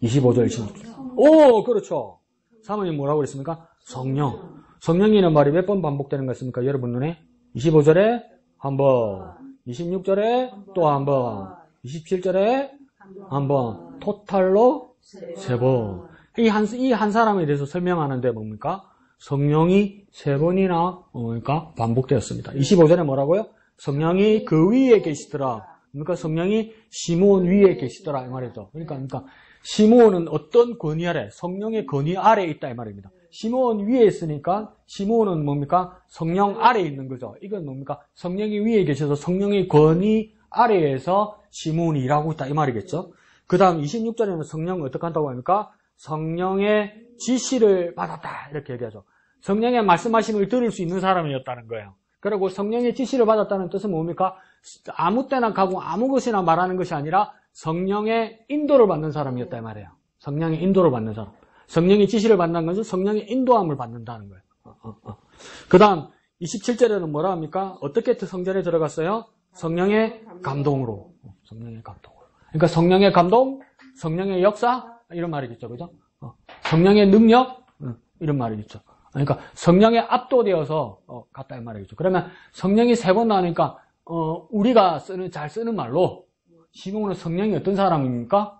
25절, 26절. 오, 그렇죠. 사모님 뭐라고 그랬습니까? 성령. 성령이라는 말이 몇 번 반복되는 것 같습니까? 여러분 눈에? 25절에 한 번, 26절에 또 한 번, 27절에 한 번, 토탈로 세 번. 이 한 사람에 대해서 설명하는데 뭡니까? 성령이 세 번이나 그러니까 반복되었습니다. 25절에 뭐라고요? 성령이 그 위에 계시더라. 그러니까 성령이 시므온 위에 계시더라 이 말이죠. 그러니까 시므온은 어떤 권위 아래, 성령의 권위 아래에 있다 이 말입니다. 시므온 위에 있으니까 시므온은 뭡니까? 성령 아래에 있는 거죠. 이건 뭡니까? 성령이 위에 계셔서 성령의 권위 아래에서 시므온이 일하고 있다 이 말이겠죠. 그 다음 26절에는 성령을 어떻게 한다고 합니까? 성령의 지시를 받았다 이렇게 얘기하죠. 성령의 말씀하심을 들을 수 있는 사람이었다는 거예요. 그리고 성령의 지시를 받았다는 뜻은 뭡니까? 아무 때나 가고 아무 것이나 말하는 것이 아니라 성령의 인도를 받는 사람이었다 이 말이에요. 성령의 인도를 받는 사람. 성령의 지시를 받는 것은 성령의 인도함을 받는다는 거예요. 그 다음 27절에는 뭐라 합니까? 어떻게 성전에 들어갔어요? 성령의 감동으로. 성령의 감동으로. 그러니까 성령의 감동, 성령의 역사 이런 말이겠죠. 그죠? 성령의 능력 이런 말이겠죠. 그러니까 성령에 압도되어서 갔다 이 말이겠죠. 그러면 성령이 세 번 나오니까 우리가 잘 쓰는 말로 시므온은 성령이 어떤 사람입니까?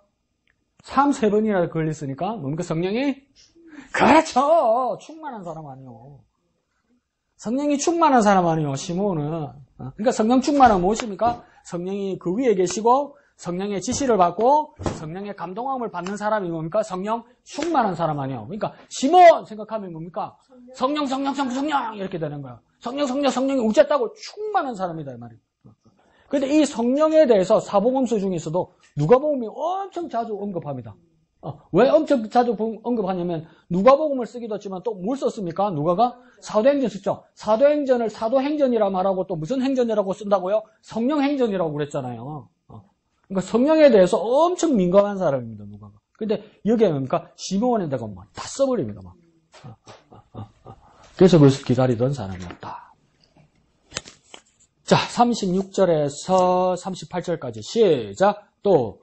3-3번이나 걸렸으니까 뭡니까? 성령이? 그렇죠. 충만한 사람 아니요. 성령이 충만한 사람 아니요. 시므온은. 그러니까 성령 충만은 무엇입니까? 성령이 그 위에 계시고 성령의 지시를 받고 성령의 감동함을 받는 사람이 뭡니까? 성령 충만한 사람 아니에요. 그러니까 시몬 생각하면 뭡니까? 성령 이렇게 되는 거예요. 성령이 우쨌다고 충만한 사람이다 이 말이에요. 그런데 이 성령에 대해서 사복음서 중에서도 누가복음이 엄청 자주 언급합니다. 왜 엄청 자주 언급하냐면 누가복음을 쓰기도 했지만 또 뭘 썼습니까? 누가가 사도행전 썼죠. 사도행전을 사도행전이라 말하고 또 무슨 행전이라고 쓴다고요? 성령행전이라고 그랬잖아요. 그러니까 성령에 대해서 엄청 민감한 사람입니다. 누가가. 근데 여기에 뭡니까? 시므온에다가 막 다 써버립니다. 막. 그래서 그것을 기다리던 사람이었다. 자, 36절에서 38절까지 시작. 또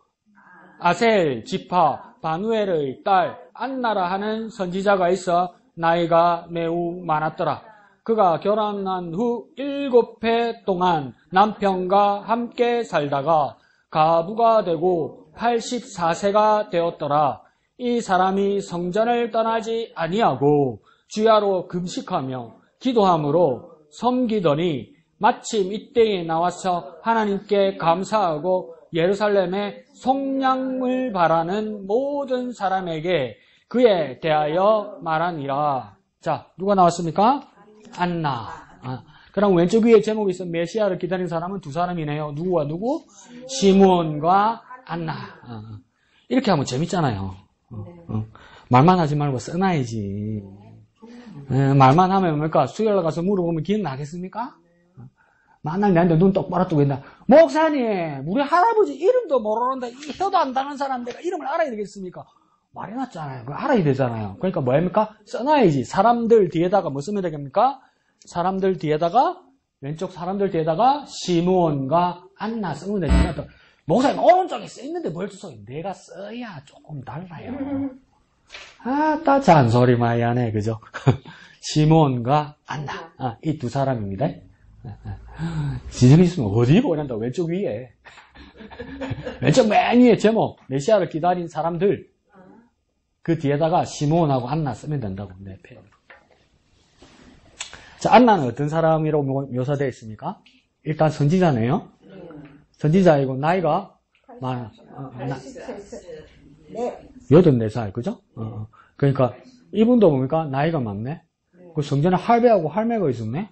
아셀 지파 바누엘의 딸 안나라 하는 선지자가 있어 나이가 매우 많았더라. 그가 결혼한 후 7해 동안 남편과 함께 살다가 가부가 되고 84세가 되었더라. 이 사람이 성전을 떠나지 아니하고 주야로 금식하며 기도함으로 섬기더니 마침 이때에 나와서 하나님께 감사하고 예루살렘에 속량을 바라는 모든 사람에게 그에 대하여 말하니라. 자, 누가 나왔습니까? 안나. 그럼 왼쪽 위에 제목이 있어 메시아를 기다린 사람은 두 사람이네요. 누구와 누구? 시므온과 안나. 이렇게 하면 재밌잖아요. 말만 하지 말고 써놔야지. 말만 하면 뭡니까? 수요일 가서 물어보면 기억나겠습니까? 만날 내한테 눈 똑바로 뜨고 있나? 목사님, 우리 할아버지 이름도 모르는데 혀도 안 닿는 사람 내가 이름을 알아야 되겠습니까? 말해놨잖아요. 그거 알아야 되잖아요. 그러니까 뭐입니까? 써놔야지. 사람들 뒤에다가 뭐 쓰면 되겠습니까? 사람들 뒤에다가 왼쪽 사람들 뒤에다가 시므온과 안나 쓰면 되니까 목사님 오른쪽에 써있는데 뭘 써? 내가 써야 조금 달라요. 아따 잔소리 많이 하네. 그죠? 시므온과 안나. 이 두 사람입니다. 지금 있으면 어디 보낸다? 왼쪽 위에. 왼쪽 맨 위에 제목 메시아를 기다린 사람들 그 뒤에다가 시므온하고 안나 쓰면 된다고. 네, 자, 안나는 어떤 사람이라고 묘사되어 있습니까? 일단 선지자네요. 선지자이고 나이가 84살, 그죠? 그러니까 이분도 뭡니까? 나이가 많네. 그 성전에 할배하고 할매가 있었네.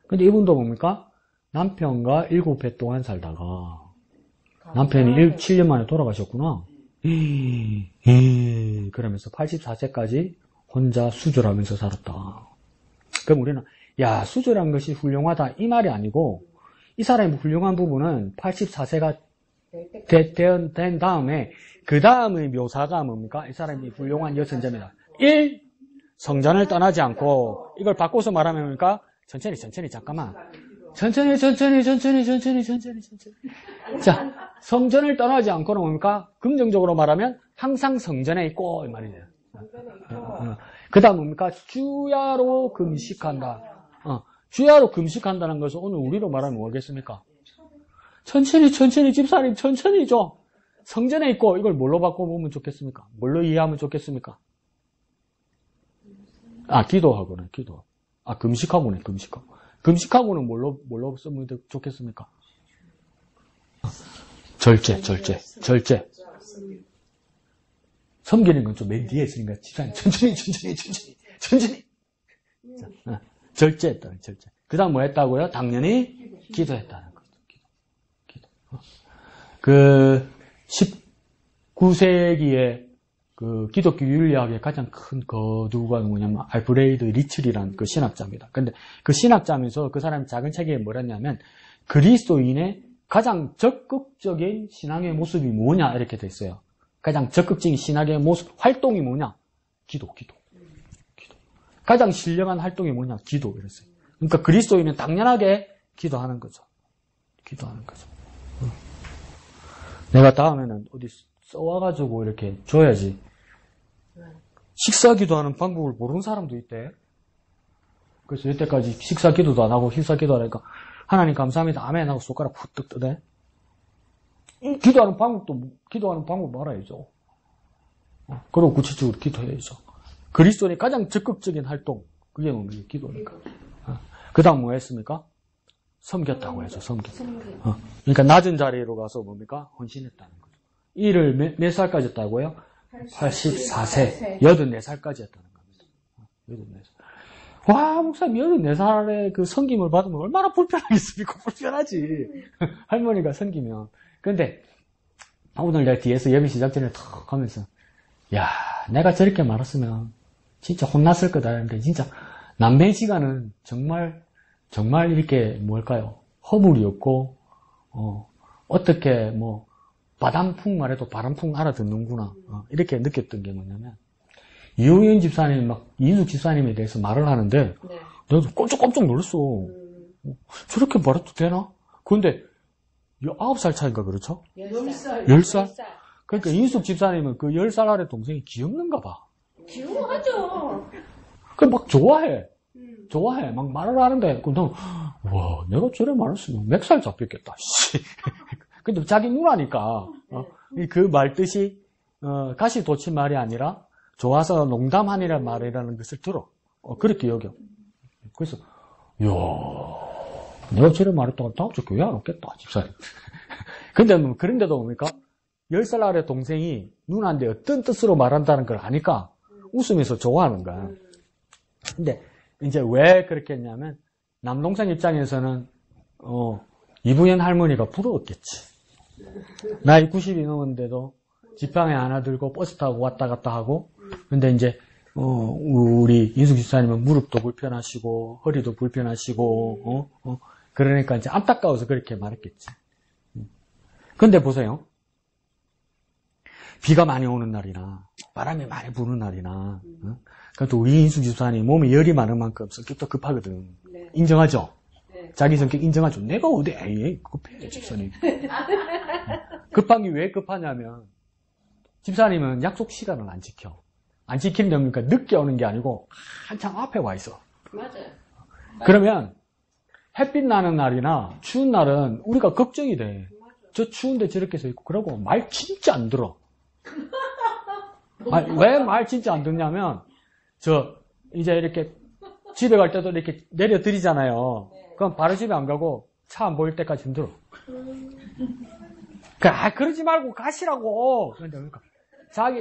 근데 이분도 뭡니까? 남편과 7해 동안 살다가 남편이 7년 만에 돌아가셨구나. 그러면서 84세까지 혼자 수절하면서 살았다. 그럼 우리는 야, 수절한 것이 훌륭하다 이 말이 아니고 이 사람이 훌륭한 부분은 84세가 된 다음에 그 다음의 묘사가 뭡니까? 이 사람이 훌륭한 여선자입니다. 1. 성전을 떠나지 않고 이걸 바꿔서 말하면 뭡니까? 천천히 잠깐만. 천천히. 자, 성전을 떠나지 않고는 뭡니까? 긍정적으로 말하면 항상 성전에 있고 이 말이에요. 그 다음 뭡니까? 주야로 금식한다. 주야로 금식한다는 것은 오늘 우리로 말하면 뭐겠습니까? 천천히 집사님 천천히 좀 성전에 있고 이걸 뭘로 바꿔보면 좋겠습니까? 뭘로 이해하면 좋겠습니까? 기도하고는 기도. 금식하고는 금식하고. 금식하고는 뭘로 쓰면 좋겠습니까? 절제. 섬기는 건 좀 맨 뒤에 있으니까 집사님 천천히. 절제했다는 절제. 그 다음 뭐 했다고요? 당연히 기도했다는 거죠. 기도. 그 19세기에 그 기독교 윤리학의 가장 큰 거두가 뭐냐면 알프레이드 리첼이라는 그 신학자입니다. 근데 그 신학자면서 그 사람이 작은 책에 뭐랬냐면 그리스도인의 가장 적극적인 신앙의 모습이 뭐냐 이렇게 돼 있어요. 가장 적극적인 신학의 모습, 활동이 뭐냐? 기도. 가장 신령한 활동이 뭐냐? 기도 이랬어요. 그러니까 그리스도인은 당연하게 기도하는 거죠. 내가 다음에는 어디 써와가지고 이렇게 줘야지. 식사 기도하는 방법을 모르는 사람도 있대. 그래서 이때까지 식사 기도도 안 하고 식사 기도 하니까 하나님 감사합니다. 아멘 하고 손가락 후뜩 뜨대. 기도하는 방법 알아야죠. 그리고 구체적으로 기도해야죠. 그리스도인의 가장 적극적인 활동, 그게 뭡니까? 기도니까. 그 다음 뭐 했습니까? 섬겼다고 해서 그러니까 낮은 자리로 가서 뭡니까? 헌신했다는 거죠. 일을 몇 살까지 했다고요? 84세. 84살까지 했다는 겁니다. 84살. 와, 목사님 84살에 그 섬김을 받으면 얼마나 불편하겠습니까? 불편하지. 할머니가 섬기면. 근데 오늘 내가 뒤에서 예배 시작 전에 탁 하면서, 야, 내가 저렇게 말했으면 진짜 혼났을 거다. 근데 진짜 남매 시간은 정말 이렇게 뭘까요? 허물이 없고, 어떻게 뭐, 바람풍 말해도 바람풍 알아듣는구나. 이렇게 느꼈던 게 뭐냐면, 이호연 집사님, 이인숙 집사님에 대해서 말을 하는데, 네. 내가 깜짝 놀랐어. 저렇게 말해도 되나? 그런데, 9살 차인가 그렇죠? 10살. 10살? 그러니까 이인숙 집사님은 그 10살 아래 동생이 귀엽는가 봐. 귀여워하죠. 그 막 좋아해. 막 말을 하는데, 와, 내가 저래 말했으면 멱살 잡혔겠다, 씨. 근데 자기 누나니까, 그 말뜻이, 가시돋친 말이 아니라, 좋아서 농담하니란 말이라는 것을 들어. 그렇게 여겨. 그래서, 이야, 내가 저래 말했다가 다음 주 교회 안 오겠다, 집사님. 근데 뭐, 그런데도 뭡니까? 10살 아래 동생이 누나한테 어떤 뜻으로 말한다는 걸 아니까 웃으면서 좋아하는 거야. 근데 이제 왜 그렇게 했냐면, 남동생 입장에서는, 이부연 할머니가 부러웠겠지. 나이 90이 넘었는데도 지팡이 하나 들고 버스 타고 왔다 갔다 하고, 근데 이제, 우리 인숙 집사님은 무릎도 불편하시고, 허리도 불편하시고, 그러니까 이제 안타까워서 그렇게 말했겠지. 근데 보세요. 비가 많이 오는 날이나, 바람이 많이 부는 날이나, 그래도 우리 인숙 집사님 몸에 열이 많은 만큼 성격도 급하거든. 네. 인정하죠? 네. 자기 성격 인정하죠? 내가 어디, 에이, 급해, 집사님. 급한 게 왜 급하냐면, 집사님은 약속 시간을 안 지켜. 안 지키는 게 뭡니까? 늦게 오는 게 아니고, 한참 앞에 와 있어. 맞아요. 그러면, 햇빛 나는 날이나 추운 날은 우리가 걱정이 돼. 저 추운데 저렇게 서 있고, 그러고 말 진짜 안 들어. 왜 말 진짜 안 듣냐면, 이제 이렇게 집에 갈 때도 이렇게 내려드리잖아요. 그럼 바로 집에 안 가고 차 안 보일 때까지 힘들어. 그러지 말고 가시라고. 그러니까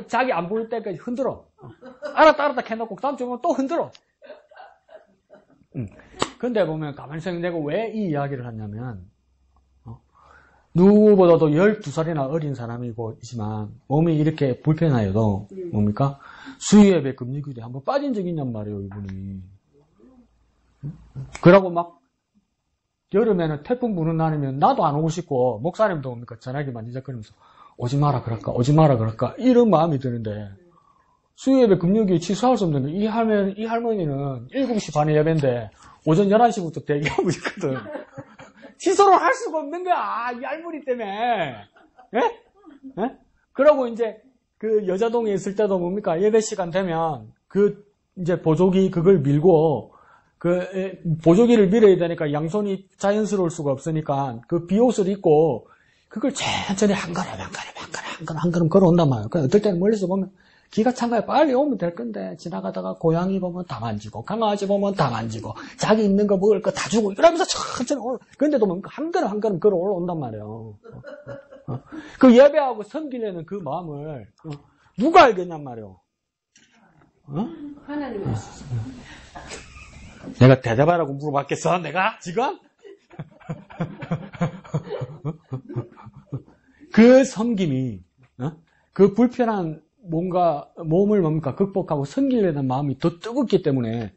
자기 안 보일 때까지 흔들어. 알았다 해놓고 다음 주에 또 흔들어. 근데 보면 가만히 생각해보고 왜 이 이야기를 하냐면, 누구보다도 12살이나 어린 사람이지만 몸이 이렇게 불편하여도 뭡니까? 수요예배 금요일에 한번 빠진 적이 있냔 말이에요, 이분이. 그러고 막 여름에는 태풍 부는 날이면 나도 안 오고 싶고 목사님도 뭡니까? 전화기만 이적거리면서 오지 마라 그럴까 이런 마음이 드는데, 수요예배 금요일 취소할 수 없는 게 이 할머니는 7시 반에 예배인데 오전 11시부터 대기하고 있거든. 취소를 할 수가 없는 거야, 이 할머니 때문에. 예? 그러고 이제 그 여자동에 있을 때도 뭡니까? 예배 시간 되면 이제 보조기 그걸 밀고, 보조기를 밀어야 되니까 양손이 자연스러울 수가 없으니까 그 비옷을 입고 그걸 천천히 한 걸음 걸어온단 말이에요. 그러니까 어떨 때는 멀리서 보면 기가 찬 거야. 빨리 오면 될 건데, 지나가다가 고양이 보면 다 만지고, 강아지 보면 다 만지고, 자기 있는 거 먹을 거 다 주고, 이러면서 천천히 근데도 뭐 한 걸음 걸어 올라온단 말이에요. 그 예배하고 섬기려는 그 마음을, 누가 알겠냔 말이에요. 하나님 아시죠. 내가 대답하라고 물어봤겠어? 내가? 지금? 그 섬김이, 그 불편한 몸을 뭡니까? 극복하고 섬기려는 마음이 더 뜨겁기 때문에,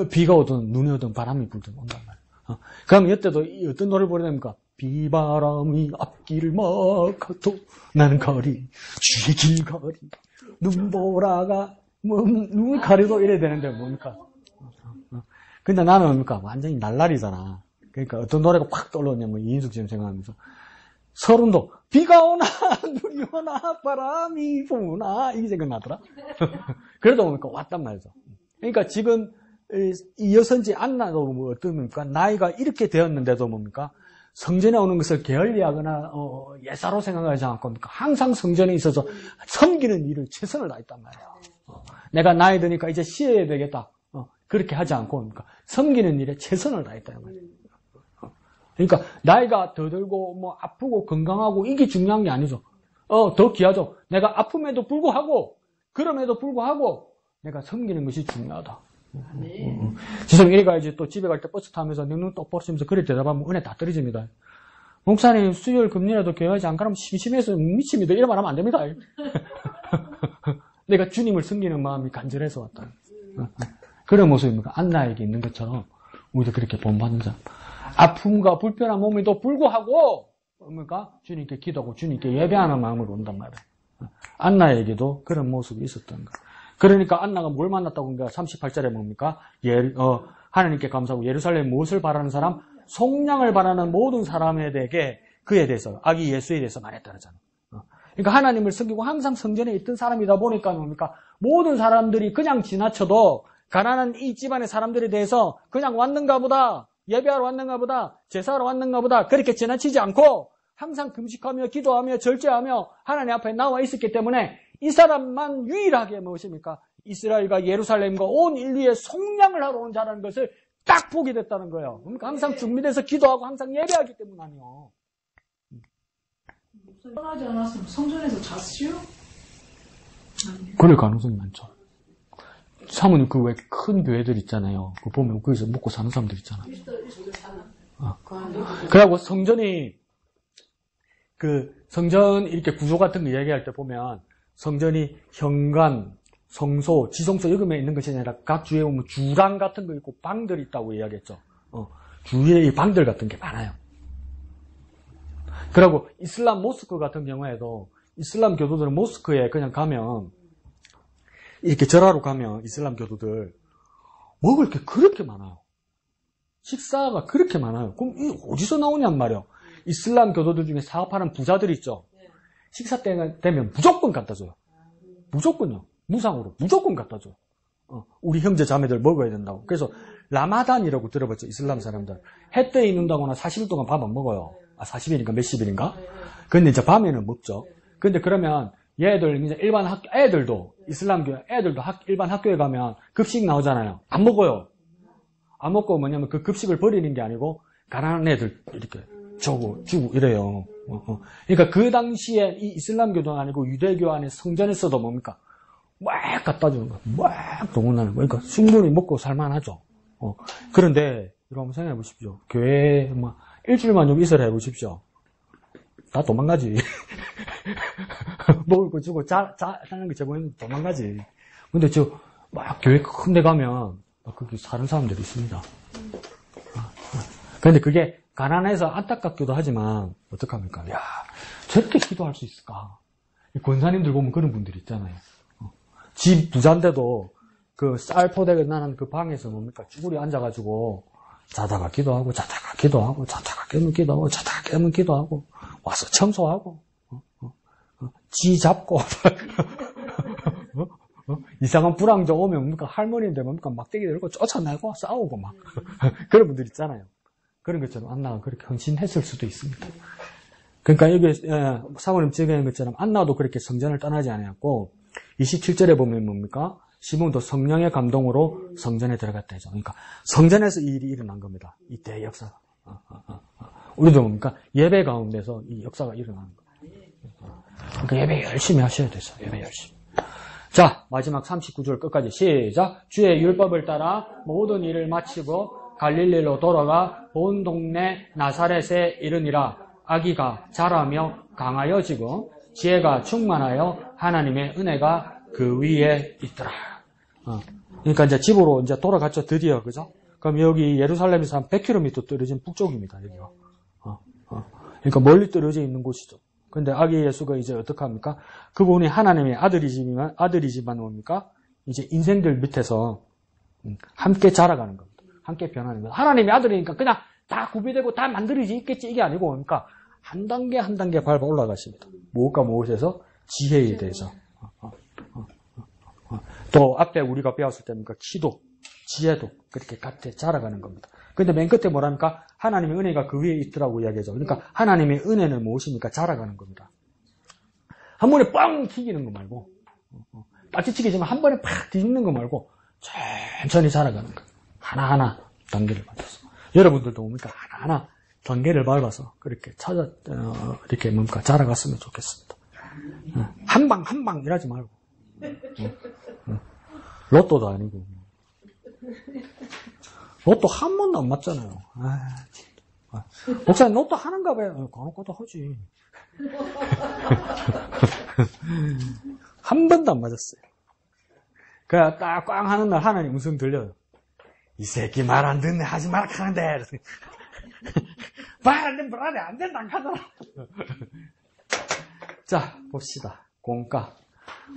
비가 오든 눈이 오든 바람이 불든 온단 말이에요. 그럼 이때도 어떤 노래를 부르야 됩니까? 비바람이 앞길을 막아도 나는 가리, 주의 길 가리, 눈보라가, 눈을 가리도 이래야 되는데 뭡니까? 근데 나는 뭡니까? 완전히 날라리잖아. 그러니까 어떤 노래가 팍 떠올랐냐면 이인숙 지금 생각하면서, 서른도 비가 오나 눈이 오나 바람이 부나 이게 생각나더라. 그래도 뭡니까? 왔단 말이죠. 그러니까 지금 이 여선지 안나도 뭐 어떻습니까? 나이가 이렇게 되었는데도 뭡니까? 성전에 오는 것을 게을리하거나 예사로 생각하지 않고 뭡니까? 항상 성전에 있어서 섬기는 일을 최선을 다했단 말이에요. 내가 나이 드니까 이제 쉬어야 되겠다. 그렇게 하지 않고 뭡니까? 섬기는 일에 최선을 다했단 말이에요. 그러니까 나이가 더 들고 뭐 아프고 건강하고 이게 중요한 게 아니죠. 더 귀하죠. 내가 아픔에도 불구하고, 그럼에도 불구하고 내가 섬기는 것이 중요하다. 지금 이래 가야지 또 집에 갈 때 버스 타면서 눈 똑바로 치면서 그래 대답하면 은혜 다 떨어집니다. 목사님 수요일 금요일에도 교회 하지 안 가면 심심해서 미칩니다. 이런 말 하면 안 됩니다. 내가 주님을 섬기는 마음이 간절해서 왔다. 그런 모습입니까? 안나에게 있는 것처럼 우리도 그렇게 본받는 자. 아픔과 불편한 몸에도 불구하고 뭡니까? 주님께 기도하고 주님께 예배하는 마음으로 온단 말이에요. 안나에게도 그런 모습이 있었던 거. 그러니까 안나가 뭘 만났다고 하니까 38절에 뭡니까? 하나님께 감사하고 예루살렘 무엇을 바라는 사람? 속량을 바라는 모든 사람에게 그에 대해서 아기 예수에 대해서 말했다잖아요. 그러니까 하나님을 섬기고 항상 성전에 있던 사람이다 보니까 뭡니까? 모든 사람들이 그냥 지나쳐도 가난한 이 집안의 사람들에 대해서 그냥 왔는가 보다, 예배하러 왔는가 보다, 제사하러 왔는가 보다 그렇게 지나치지 않고 항상 금식하며 기도하며 절제하며 하나님 앞에 나와 있었기 때문에 이 사람만 유일하게 무엇입니까? 이스라엘과 예루살렘과 온 인류의 속량을 하러 온 자라는 것을 딱 보게 됐다는 거예요. 그러니까 항상 준비돼서 기도하고 항상 예배하기 때문 아니에요. 떠나지 않았으면 성전에서 잤어요? 그럴 가능성이 많죠. 사모님 그 왜 큰 교회들 있잖아요. 그 보면 거기서 먹고 사는 사람들 있잖아요. 그리고 성전이 성전 이렇게 구조 같은 거 얘기할 때 보면 성전이 현관, 성소, 지성소 여기에 있는 것이 아니라 각 주에 보면 주랑 같은 거 있고 방들이 있다고 이야기했죠. 주위에 이 방들 같은 게 많아요. 그리고 이슬람 모스크 같은 경우에도 이슬람 교도들은 모스크에 그냥 가면 이렇게 절하러 가면 이슬람 교도들 먹을 게 그렇게 많아요. 식사가 그렇게 많아요. 그럼 이 어디서 나오냔 말이에요. 이슬람 교도들 중에 사업하는 부자들 있죠. 식사 때가 되면 무조건 갖다 줘요. 무조건요. 무상으로 무조건 갖다 줘요. 우리 형제 자매들 먹어야 된다고. 그래서 라마단이라고 들어봤죠. 이슬람 사람들. 해 때 있는다거나 40일 동안 밥 안 먹어요. 40일인가 몇십일인가? 근데 이제 밤에는 먹죠. 근데 그러면 얘들 이제 일반 학교 애들도 이슬람교 애들도 일반 학교에 가면 급식 나오잖아요. 안 먹어요. 안 먹고 뭐냐면 그 급식을 버리는 게 아니고 가난한 애들 이렇게 주고 이래요. 그러니까 그 당시에 이 이슬람교도 아니고 유대교 안에 성전에서도 뭡니까? 막 갖다 주는 거, 막 동원하는 거. 그러니까 충분히 먹고 살만하죠. 그런데 여러분 생각해 보십시오. 교회에 뭐 일주일만 좀 있으라 해보십시오. 다 도망가지. 먹을 거 주고 자는 거 제보면 도망가지. 근데 막 교회 큰 데 가면 거기 사는 사람들이 있습니다. 근데 그게 가난해서 안타깝기도 하지만 어떡합니까? 야, 저렇게 기도할 수 있을까? 권사님들 보면 그런 분들이 있잖아요. 집 부자인데도 그 쌀포대가 나는 그 방에서 뭡니까? 쭈구리 앉아가지고 자다가 기도하고 자다가 기도하고 자다가 깨면 기도하고 자다가 깨면 기도하고 와서 청소하고 지 잡고 이상한 불황정 오면 뭡니까? 할머니인데 뭡니까? 막대기 들고 쫓아내고 싸우고 막 그런 분들 있잖아요. 그런 것처럼 안나가 그렇게 헌신했을 수도 있습니다. 그러니까 여기 사모님 찍은 것처럼 안나도 그렇게 성전을 떠나지 않았고 27절에 보면 뭡니까? 시몬도 성령의 감동으로 성전에 들어갔다 하죠. 그러니까 성전에서 이 일이 일어난 겁니다. 이때 역사가. 우리도 뭡니까? 예배 가운데서 이 역사가 일어나는 거예요. 그러니까 예배 열심히 하셔야 되죠. 예배 열심히. 자, 마지막 39절 끝까지 시작. 주의 율법을 따라 모든 일을 마치고 갈릴리로 돌아가 온 동네 나사렛에 이르니라. 아기가 자라며 강하여지고 지혜가 충만하여 하나님의 은혜가 그 위에 있더라. 그러니까 이제 집으로 이제 돌아갔죠. 드디어. 그죠? 그럼 여기 예루살렘에서 한 100km 떨어진 북쪽입니다. 여기가. 그러니까 멀리 떨어져 있는 곳이죠. 근데 아기 예수가 이제 어떡합니까? 그분이 하나님의 아들이지만 뭡니까? 이제 인생들 밑에서 함께 자라가는 겁니다. 함께 변하는 겁니다. 하나님의 아들이니까 그냥 다 구비되고 다 만들어지 있겠지 이게 아니고 뭡니까? 한 단계 한 단계 밟아 올라가십니다. 무엇과 무엇에서? 지혜에 대해서. 또 앞에 우리가 배웠을 때니까 기도, 지혜도 그렇게 같이 자라가는 겁니다. 근데 맨 끝에 뭐랍니까? 하나님의 은혜가 그 위에 있더라고 이야기하죠. 그러니까 하나님의 은혜는 무엇입니까? 자라가는 겁니다. 한 번에 뻥 튀기는 거 말고 빠지치기지만 한 번에 팍 뒤집는 거 말고 천천히 자라가는 거예요. 하나하나 단계를 밟아서. 여러분들도 뭡니까? 하나하나 단계를 밟아서 그렇게 이렇게 뭡니까? 자라갔으면 좋겠습니다. 한 방 이러지 말고. 로또도 아니고. 로또 한 번도 안 맞잖아요. 목사님, 너 또 하는가 봐요. 간혹가다 하지. 한 번도 안 맞았어요. 그래, 딱 꽝 하는 날 하나님 음성 들려요. 이 새끼 말 안 듣네, 하지 말라 하는데. 말 안 듣면 안 된다, 안 하더라. 자, 봅시다. 공과.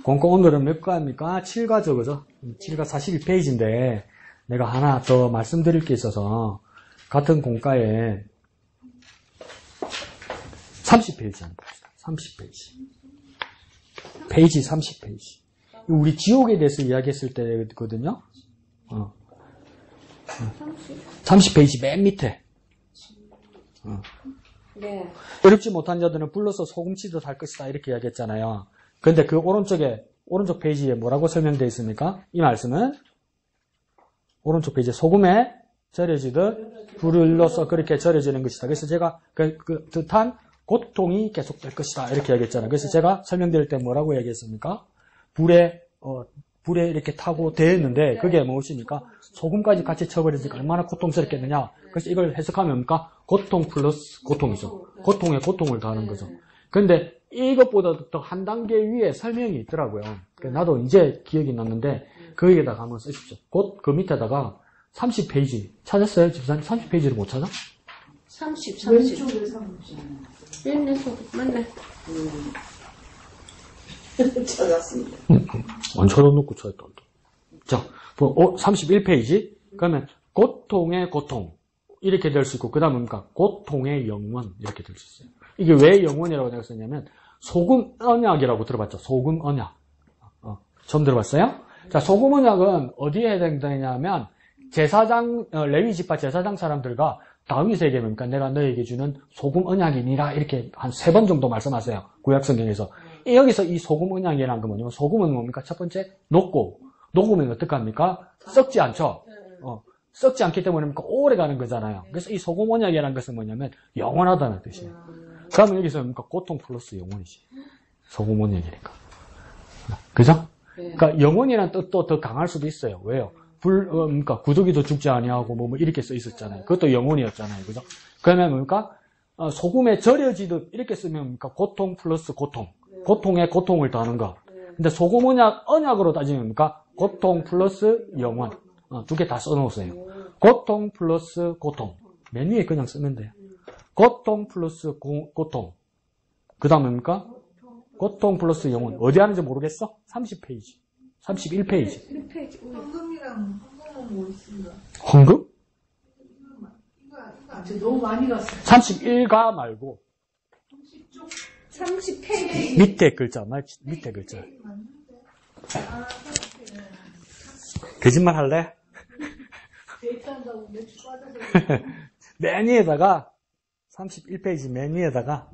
공과 오늘은 몇 과입니까? 7과죠, 그죠? 7과 42페이지인데, 내가 하나 더 말씀드릴 게 있어서, 같은 공과에 30페이지 한번 봅시다. 30페이지. 페이지 30페이지. 우리 지옥에 대해서 이야기했을 때거든요. 30페이지 맨 밑에. 네. 어렵지 못한 자들은 불러서 소금치듯 할 것이다. 이렇게 이야기했잖아요. 근데 그 오른쪽 페이지에 뭐라고 설명되어 있습니까? 이 말씀은 오른쪽 페이지에 소금에 절여지듯 불을 넣어서 그렇게 절여지는 것이다. 그래서 제가 그 뜻한 고통이 계속될 것이다. 이렇게 이야기했잖아요. 그래서 제가 설명드릴 때 뭐라고 이야기했습니까? 불에 이렇게 타고 되었는데 그게 무엇입니까? 소금까지 같이 쳐버리니까 얼마나 고통스럽겠느냐. 그래서 이걸 해석하면 뭡니까? 고통 플러스 고통이죠. 고통에 고통을 더하는 거죠. 그런데 이것보다 더 한 단계 위에 설명이 있더라고요. 나도 이제 기억이 났는데 거기에다가 한번 쓰십시오. 곧 그 밑에다가 30페이지 찾았어요? 집사님 30페이지를 못 찾아? 30. 왼쪽에 30. 맞네. 찾았습니다. 완처럼 놓고 찾았다. 자, 31페이지. 그러면 고통의 고통. 이렇게 될 수 있고, 그 다음은 뭡니까? 고통의 영원. 이렇게 될 수 있어요. 이게 왜 영원이라고 내가 썼냐면, 소금 언약이라고 들어봤죠? 소금 언약. 처음 들어봤어요? 자, 소금 언약은 어디에 해당되냐면, 레위 지파 제사장 사람들과 다윗에게 뭡니까? 내가 너에게 주는 소금 언약이니라. 이렇게 한 3번 정도 말씀하세요. 구약 성경에서. 여기서 이 소금 언약이라는 건 뭐냐면, 소금은 뭡니까? 첫 번째, 녹으면 어떡합니까? 썩지 않죠? 썩지 않기 때문에 오래 가는 거잖아요. 그래서 이 소금 언약이라는 것은 뭐냐면, 영원하다는 뜻이에요. 그러면 여기서 뭡니까? 고통 플러스 영원이지. 소금 언약이니까. 그죠? 그러니까 영원이라는 뜻도 더 강할 수도 있어요. 왜요? 그러니까 구더기도 죽지 아니하고 뭐 이렇게 써 있었잖아요. 그것도 영원이었잖아요. 그죠? 그러면 뭡니까? 소금에 절여지듯 이렇게 쓰면 뭡니까? 고통 플러스 고통. 고통에 고통을 더하는 거. 근데 소금 언약으로 따지면 뭡니까? 고통 플러스 영원. 두 개 다 써놓으세요. 고통 플러스 고통. 맨 위에 그냥 쓰면 돼요. 고통 플러스 고통. 그 다음 뭡니까? 고통 플러스 영원. 어디 하는지 모르겠어? 30페이지. 31페이지. 1페이지. 황금이랑 황금은 뭐 있습니다. 황금? 이거 너무 많이 갔어요. 31가 말고 30페이지. 밑에 글자. 밑에 글자. 거짓말 할래? 데이트한다고 매출 빠져서. 맨 위에다가 31페이지 맨 위에다가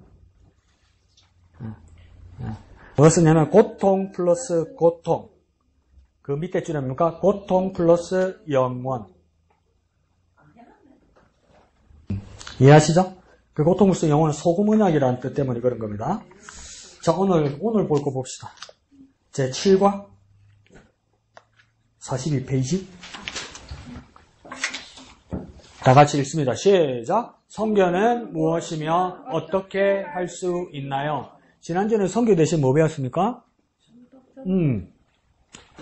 뭐 쓰냐면 고통 플러스 고통. 그 밑에 줄에 뭡니까? 고통 플러스 영원. 이해하시죠? 그 고통 플러스 영원은 소금 언약이라는 뜻 때문에 그런 겁니다. 자, 오늘 볼 거 봅시다. 제 7과 42페이지. 다 같이 읽습니다. 시작. 선교는 무엇이며 어떻게 할 수 있나요? 지난주에는 선교 대신 뭐 배웠습니까?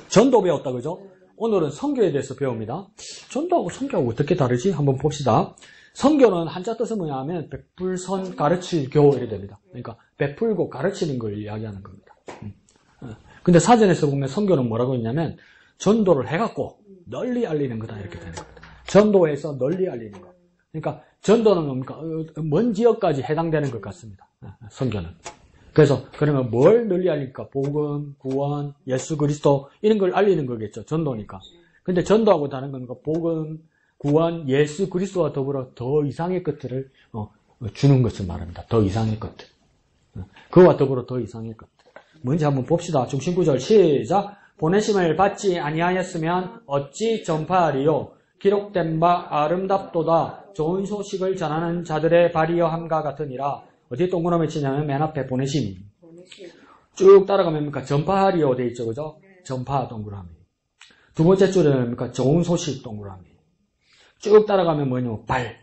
전도 배웠다, 그죠? 오늘은 선교에 대해서 배웁니다. 전도하고 선교하고 어떻게 다르지? 한번 봅시다. 선교는 한자 뜻은 뭐냐 하면 베풀선 가르칠 교 이래 됩니다. 그러니까 베풀고 가르치는 걸 이야기하는 겁니다. 근데 사전에서 보면 선교는 뭐라고 했냐면 전도를 해갖고 널리 알리는 거다 이렇게 되는 겁니다. 전도해서 널리 알리는 거. 그러니까 전도는 뭡니까? 먼 지역까지 해당되는 것 같습니다. 선교는. 그래서 그러면 뭘 널리 알릴까? 복음, 구원, 예수 그리스도 이런 걸 알리는 거겠죠. 전도니까. 근데 전도하고 다른 건 복음, 구원, 예수 그리스도와 더불어 더 이상의 것들을 주는 것을 말합니다. 더 이상의 것들. 그와 더불어 더 이상의 것들. 뭔지 한번 봅시다. 중심구절 시작. 보내심을 받지 아니하였으면 어찌 전파하리요? 기록된 바 아름답도다. 좋은 소식을 전하는 자들의 발이여함과 같으니라. 어디 동그라미 치냐면 맨 앞에 보내심. 쭉 따라가면 뭡니까? 전파하리요 돼 있죠. 그죠? 전파 동그라미. 두 번째 줄에는 뭡니까? 좋은 소식 동그라미. 쭉 따라가면 뭐냐면 발.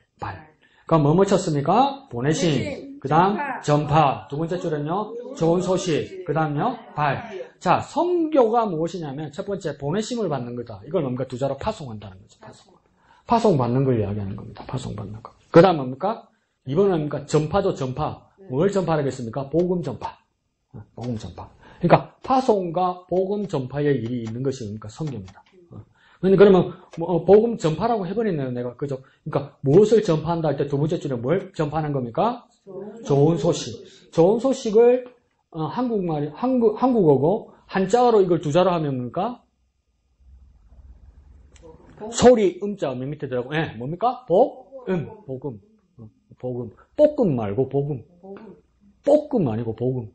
그럼 뭐 쳤습니까? 보내심. 그 다음, 전파. 두 번째 줄은요, 좋은 소식. 그 다음요, 발. 자, 선교가 무엇이냐면, 첫 번째, 보내심을 받는 거다. 이걸 뭡니까? 두 자로 파송한다는 거죠, 파송. 파송받는 걸 이야기하는 겁니다. 파송받는 거. 그 다음 뭡니까? 이번은 뭡니까? 전파죠, 전파. 뭘 전파하겠습니까? 복음 전파. 복음 전파. 그러니까, 파송과 복음 전파의 일이 있는 것이 뭡니까? 선교입니다. 그러면, 복음 전파라고 해버리네요, 내가. 그죠? 그러니까, 무엇을 전파한다 할 때 두 번째 줄에 뭘 전파하는 겁니까? 좋은 소식. 좋은 소식을, 한국어고, 한자어로 이걸 두 자로 하면 뭡니까? 소리, 음자, 맨 밑에 들어가고, 예, 뭡니까? 복음. 볶음 말고, 복음. 볶음 아니고, 복음.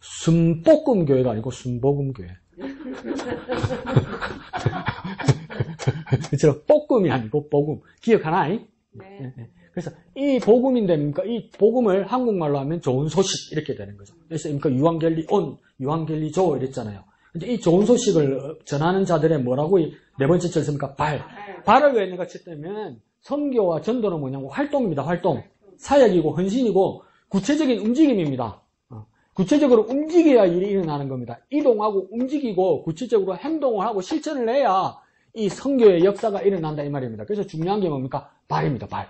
순볶음 교회가 아니고, 순복음 교회. 그렇죠? 볶음이 아니고 복음. 기억하나? 네. 그래서 이 복음인데, 그러니까 이 복음을 한국말로 하면 좋은 소식 이렇게 되는 거죠. 그래서 그러니까 유앙겔리조 이랬잖아요. 근데 이 좋은 소식을 전하는 자들의 뭐라고 네 번째 절 씁니까? 발을 왜 내가 쳤다면 선교와 전도는 뭐냐고 활동입니다. 활동. 사역이고 헌신이고 구체적인 움직임입니다. 구체적으로 움직여야 일이 일어나는 겁니다. 이동하고 움직이고 구체적으로 행동을 하고 실천을 해야 이 선교의 역사가 일어난다 이 말입니다. 그래서 중요한 게 뭡니까? 발입니다. 발.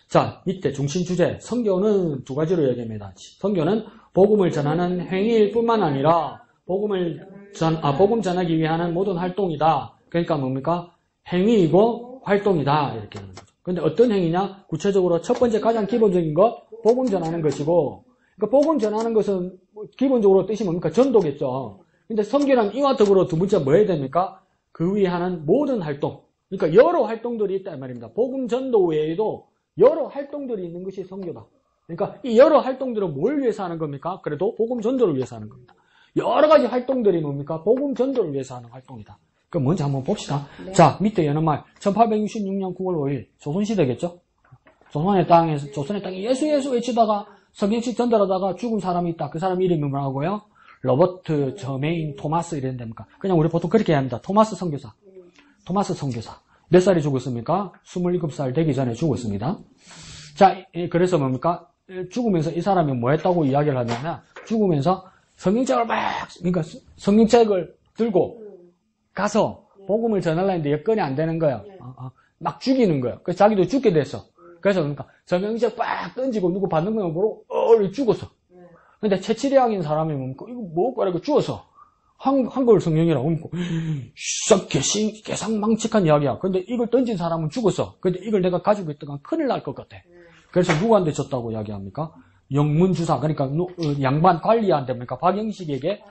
자, 밑에 중심 주제. 선교는 두 가지로 얘기합니다. 선교는 복음을 전하는 행위일 뿐만 아니라 복음 전하기 위한 모든 활동이다. 그러니까 뭡니까? 행위이고 활동이다. 이렇게 하는 거죠. 근데 어떤 행위냐? 구체적으로 첫 번째 가장 기본적인 것, 복음 전하는 것이고, 그러니까 복음 전하는 것은 기본적으로 뜻이 뭡니까? 전도겠죠. 근데 선교는 이와 더불어 두 번째 뭐 해야 됩니까? 그 위에 하는 모든 활동. 그러니까 여러 활동들이 있다 이 말입니다. 복음 전도 외에도 여러 활동들이 있는 것이 선교다. 그러니까 이 여러 활동들은 뭘 위해서 하는 겁니까? 그래도 복음 전도를 위해서 하는 겁니다. 여러 가지 활동들이 뭡니까? 복음 전도를 위해서 하는 활동이다. 그럼 먼저 한번 봅시다. 네. 자, 밑에 여는 말 1866년 9월 5일 조선시대겠죠? 조선의 땅에 예수 외치다가 성경식 전달하다가 죽은 사람이 있다. 그 사람 이름이 뭐라고요? 로버트, 저메인, 토마스 이런 데입니까? 그냥 우리 보통 그렇게 합니다. 토마스 선교사. 몇 살에 죽었습니까? 27살 되기 전에 죽었습니다. 자, 그래서 뭡니까? 죽으면서 이 사람이 뭐 했다고 이야기를 하냐면, 죽으면서 그러니까 성경책을 들고 가서 복음을 전하려 했는데 여건이 안 되는 거예요. 막 죽이는 거예요. 그래서 자기도 죽게 됐어. 그래서 그러니까 성경책 빡 던지고 누구 받는 거만 보고 죽었어. 근데 채치량인 사람이 뭡니까? 이거 뭐고? 이러고 죽었어. 한글 성경이라고. 싹 개상망측한 이야기야. 근데 이걸 던진 사람은 죽었어. 근데 이걸 내가 가지고 있다가 큰일 날 것 같아. 그래서 누구한테 줬다고 이야기합니까? 영문주사. 그러니까 양반 관리한테 뭡니까? 박영식에게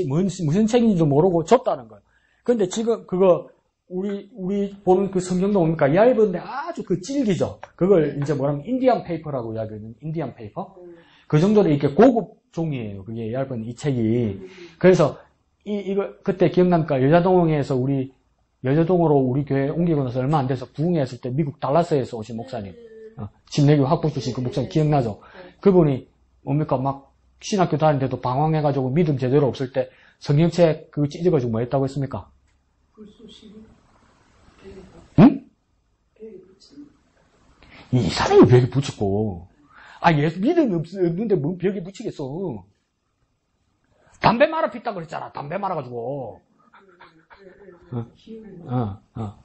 무슨 책인지도 모르고 줬다는 거예요. 근데 지금 그거 우리 보는 그 성경도 뭡니까? 얇은데 아주 그 질기죠. 그걸 이제 뭐라면 인디안 페이퍼라고 이야기하는 인디안 페이퍼. 그 정도로 이렇게 고급 종이에요. 그게 얇은 이 책이. 그래서 이거 그때 기억납니까? 여자동에서 여자동으로 우리 교회 옮기고 나서 얼마 안 돼서 부흥했을 때 미국 달라스에서 오신 목사님, 침례교 학부 출신 그 목사님 기억나죠? 그분이 뭡니까? 막 신학교 다니는데도 방황해가지고 믿음 제대로 없을 때 성경책 그거 찢어가지고 뭐 했다고 했습니까? 응? 이 사람이 벽에 붙였고, 예수 믿음이 없는데 뭔 벽에 붙이겠어. 담배 말아 피웠다고 그랬잖아. 담배 말아가지고.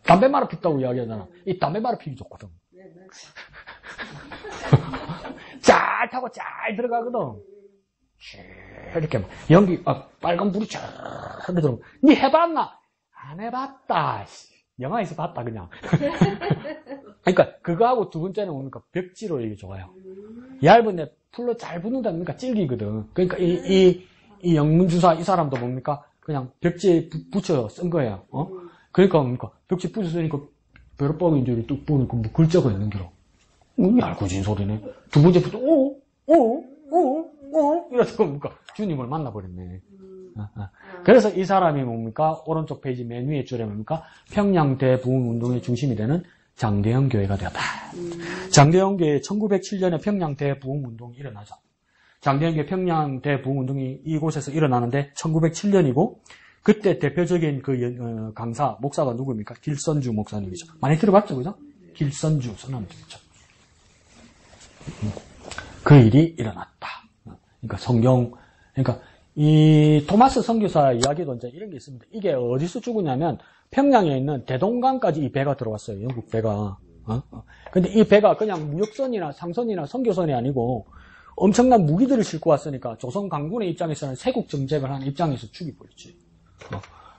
담배 말아 피웠다고 이야기하잖아. 이 담배 말아 피우기 좋거든. 잘 타고 잘 들어가거든. 이렇게 연기, 빨간 불이 쫙 들어오고. 니 해봤나? 안 해봤다. 영화에서 봤다, 그냥. 그러니까, 그거하고 두 번째는 뭡니까? 벽지로 이게 좋아요. 얇은데 풀로 잘 붙는다니까 질기거든. 그러니까, 이 영문주사, 이 사람도 뭡니까? 그냥 벽지에 붙여 쓴 거예요. 그러니까 뭡니까? 벽지에 붙여 쓰니까, 벼룩박이 이제 뚝 보니까 뭐 글자가 있는 게로. 얄궂은 소리네. 두 번째부터, 이래서 뭡니까? 주님을 만나버렸네. 그래서 이 사람이 뭡니까? 오른쪽 페이지 맨 위에 줄에 뭡니까? 평양 대부흥운동의 중심이 되는 장대영 교회가 되었다. 장대영 교회 1907년에 평양 대부흥운동이 일어나죠. 장대영 교회 평양 대부흥운동이 이곳에서 일어나는데 1907년이고 그때 대표적인 그 강사, 목사가 누구입니까? 길선주 목사님이죠. 많이 들어봤죠, 그죠? 길선주 선언이죠. 그 일이 일어났다. 그러니까 그러니까 이 토마스 선교사 이야기도 이제 이런 게 있습니다. 이게 어디서 죽었냐면 평양에 있는 대동강까지 이 배가 들어왔어요. 영국 배가. 근데 이 배가 그냥 무역선이나 상선이나 선교선이 아니고 엄청난 무기들을 싣고 왔으니까 조선 강군의 입장에서는 세국 정책을 하는 입장에서 죽이버렸지.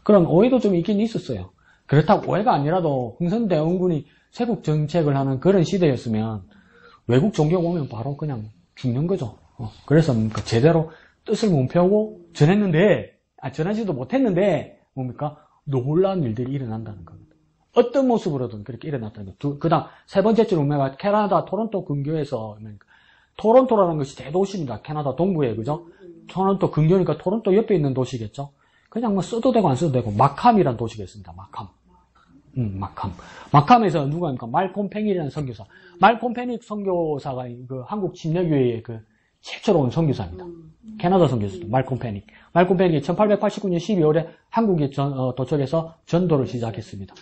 그런 오해도 좀 있긴 있었어요. 그렇다고 오해가 아니라도 흥선대원군이 세국 정책을 하는 그런 시대였으면 외국 종교 오면 바로 그냥 죽는 거죠. 그래서 뭡니까? 제대로 뜻을 못 펴고 전하지도 못했는데 뭡니까? 놀라운 일들이 일어난다는 겁니다. 어떤 모습으로든 그렇게 일어났다는 거예요. 그 다음 세 번째 줄 보면 캐나다 토론토 근교에서 토론토라는 것이 대도시입니다. 캐나다 동부에, 그죠? 토론토 근교니까 토론토 옆에 있는 도시겠죠? 그냥 뭐 써도 되고 안 써도 되고, 마캄이라는 도시가 있습니다. 마캄. 마캄에서 누가입니까? 말콤 팽이라는 선교사. 말콤 팽이 선교사가 그 한국 침례교회의 그 최초로 온 선교사입니다. 캐나다 선교사입니다. 말콤 팽이. 말콤 팽이 1889년 12월에 한국에 도착해서 전도를 시작했습니다.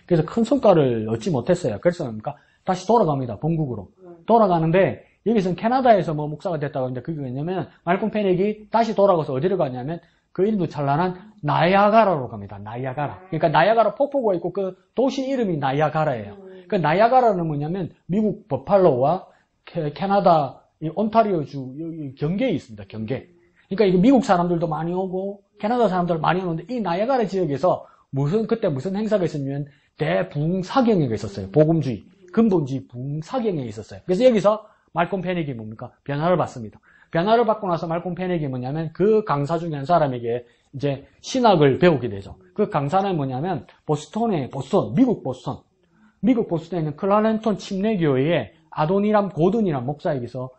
그래서 큰 성과를 얻지 못했어요. 그래서 뭡니까? 다시 돌아갑니다. 본국으로. 돌아가는데, 여기서는 캐나다에서 뭐 목사가 됐다고 하는데 그게 뭐냐면 말콤 팽이 다시 돌아가서 어디로 가냐면 그 일도 찬란한 나이아가라로 갑니다. 나이아가라. 그러니까 나이아가라 폭포가 있고 그 도시 이름이 나이아가라예요. 그 나이아가라는 뭐냐면 미국 버팔로와 캐나다 온타리오주 경계에 있습니다. 경계. 그러니까 이거 미국 사람들도 많이 오고 캐나다 사람들 많이 오는데 이 나이아가라 지역에서 그때 무슨 행사가 있었냐면 대붕사경회가 있었어요. 복음주의, 근본주의 붕사경회가 있었어요. 그래서 여기서 말콤 팽이 뭡니까? 변화를 받습니다. 변화를 받고 나서 말콤 팽이 뭐냐면 그 강사 중에 한 사람에게 이제 신학을 배우게 되죠. 그 강사는 뭐냐면 미국 보스턴에 있는 클라렌톤 침례교회의 아도니람 고든이라는 목사에게서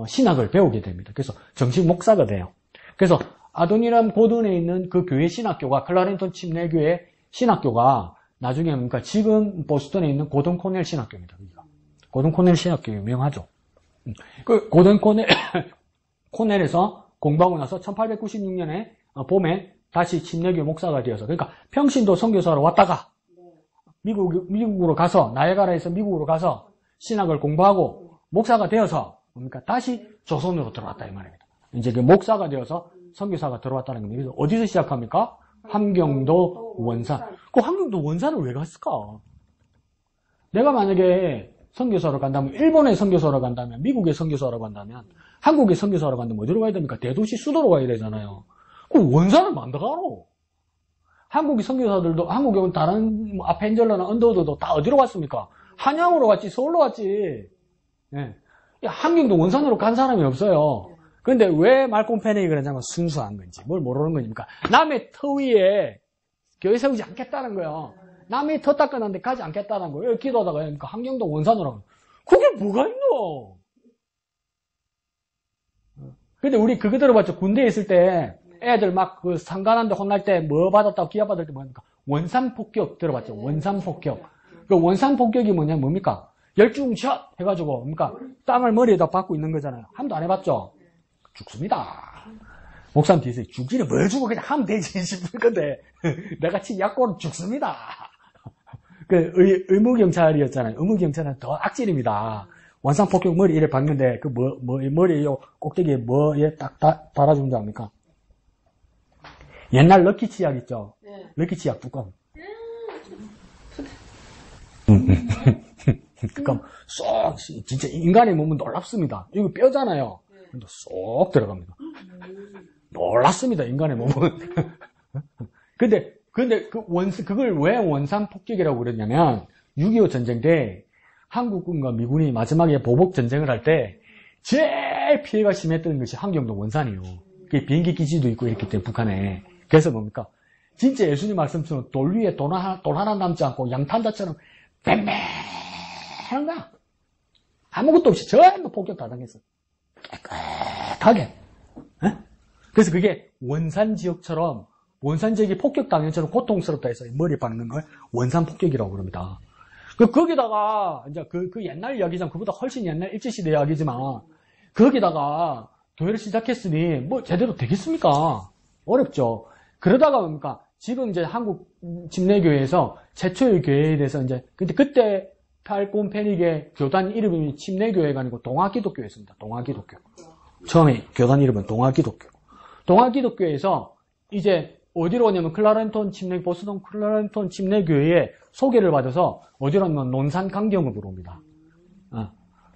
신학을 배우게 됩니다. 그래서 정식 목사가 돼요. 그래서 아도니람 고든에 있는 그 교회 신학교가 클라렌톤 침례교회 신학교가 나중에 뭡니까? 지금 보스턴에 있는 고든 코넬 신학교입니다. 고든 코넬 신학교 유명하죠. 그 고든 코넬에서 공부하고 나서 1896년에 봄에 다시 침례교 목사가 되어서 그러니까 평신도 선교사로 왔다가 미국으로 가서 나이아가라에서 미국으로 가서 신학을 공부하고 목사가 되어서 뭡니까? 다시 조선으로 들어왔다 이 말입니다. 이제 그 목사가 되어서 선교사가 들어왔다는 겁니다. 그래서 어디서 시작합니까? 함경도 원산. 그 함경도 원산을 왜 갔을까? 내가 만약에 선교사로 간다면, 일본의 선교사로 간다면, 미국의 선교사로 간다면, 한국의 선교사로 간다면 어디로 가야 됩니까? 대도시 수도로 가야 되잖아요. 그 원산을 만들어가노. 한국의 선교사들도, 한국에 온 다른 아펜젤러나 언더우드도 다 어디로 갔습니까? 한양으로 갔지, 서울로 갔지. 예. 함경도 원산으로 간 사람이 없어요. 그런데 왜 말콤 팽이가 그러냐면 순수한 건지, 뭘 모르는 건지니까. 남의 터 위에 교회 세우지 않겠다는 거예요. 남의 터 닦아놨는데 가지 않겠다는 거예요. 기도하다가 그러니까 함경도 원산으로 하면. 그게 뭐가 있노? 근데 우리 그거 들어봤죠? 군대에 있을 때 애들 막 그 상관한데 혼날 때 뭐 받았다고 기합 받을 때 뭐니까 원산폭격 들어봤죠? 원산폭격. 그 원산폭격이 뭡니까? 열중샷 해가지고 뭡니까? 땅을 머리에다 박고 있는 거잖아요. 한 번도 안 해봤죠? 죽습니다. 목사님 뒤에서 죽기는 뭘 죽어 그냥 하면 되지 싶을 건데 내가 친 약골은 죽습니다. 그 의무경찰이었잖아요. 의무경찰은 더 악질입니다. 원산폭격 머리 이래 박는데 그 머리 요 꼭대기에 뭐에 딱 달아준 줄 압니까? 옛날 럭키 치약 있죠? 네. 럭키 치약 뚜껑. 그러니까 쏙 진짜 인간의 몸은 놀랍습니다. 이거 뼈잖아요. 근데 쏙 들어갑니다. 놀랍습니다. 인간의 몸은. 근데 그걸 왜 원산폭격이라고 그랬냐면 6.25 전쟁 때 한국군과 미군이 마지막에 보복 전쟁을 할 때 제일 피해가 심했던 것이 함경도 원산이에요. 그게 비행기 기지도 있고 이렇기 때문에 북한에. 그래서 뭡니까? 진짜 예수님 말씀처럼 돌 위에 돌 하나 남지 않고 양탄자처럼 뱀뱀한 거야. 아무것도 없이 전부 폭격 다 당했어. 깨끗하게. 에? 그래서 그게 원산 지역이 폭격당연처럼 고통스럽다 해서 머리에 박는 걸 원산 폭격이라고 그럽니다. 거기다가, 이제 그 옛날 이야기지만, 그보다 훨씬 옛날 일제시대 이야기지만, 거기다가 교회를 시작했으니, 뭐 제대로 되겠습니까? 어렵죠. 그러다가 뭡니까? 지금 이제 한국 침례교회에서 최초의 교회에 대해서 이제, 근데 그때 말콤 페닉의 교단 이름이 침례교회가 아니고 동아기독교였습니다. 동아기독교. 처음에 교단 이름은 동아기독교. 동아기독교에서 이제 어디로 오냐면 보스턴 클라렌톤 침례교회에 소개를 받아서 어디로 오냐면 논산강경읍으로 옵니다.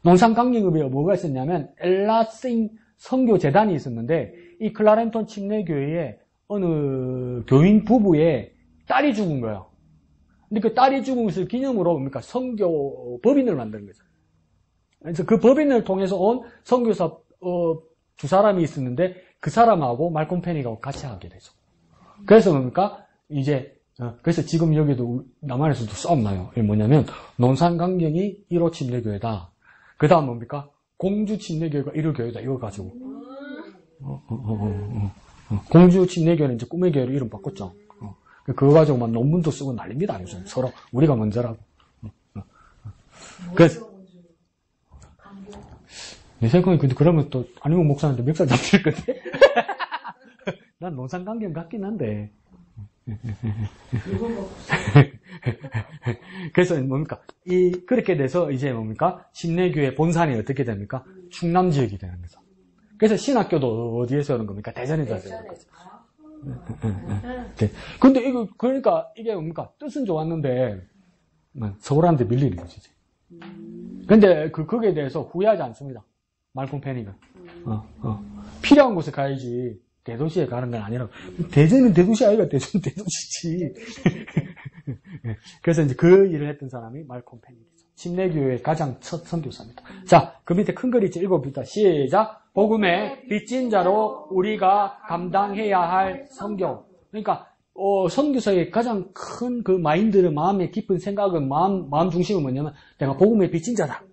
논산강경읍에 뭐가 있었냐면 엘라싱 선교재단이 있었는데 이 클라렌톤 침례교회에 어느 교인 부부의 딸이 죽은 거예요. 근데 그 딸이 죽은 것을 기념으로 뭡니까? 선교 법인을 만든 거죠. 그래서 그 법인을 통해서 온 선교사 두 사람이 있었는데 그 사람하고 말콤 페닉하고 같이 하게 되죠. 그래서 뭡니까? 이제 그래서 지금 여기도 남한에서도 싸움 나요. 이게 뭐냐면 논산강경이 1호 침례교회다. 그 다음 뭡니까? 공주 침례교회가 1호 교회다. 이거 가지고 공주 침례교회는 이제 꿈의 교회로 이름 바꿨죠. 그거 가지고 막 논문도 쓰고 난립니다. 요즘 서로 우리가 먼저라고. 그래서 내 생각에 근데 그러면 또 안희몽 목사한테 멱살 잡힐 건데. 난 논산강경 같긴 한데. 그래서 뭡니까? 그렇게 돼서 이제 뭡니까? 침례교회 본산이 어떻게 됩니까? 충남 지역이 되는 거죠. 그래서 신학교도 어디에서 오는 겁니까? 대전에서 오는 거죠. 근데 그러니까 이게 뭡니까? 뜻은 좋았는데, 서울한테 밀리는 거지. 근데 거기에 대해서 후회하지 않습니다. 말콤 페닉은. 필요한 곳에 가야지. 대도시에 가는 건 아니라고. 대전은 대도시 아이가 대전은 대도시지. 그래서 이제 그 일을 했던 사람이 말콤 페닉이죠. 침례교회의 가장 첫 선교사입니다. 자, 그 밑에 큰 글이 읽어봅니다. 시작. 복음의 빚진 자로 우리가 감당해야 할 선교. 그러니까 선교사의 가장 큰 그 마인드는 마음의 깊은 생각은 마음 중심은 뭐냐면 내가 복음의 빚진 자다.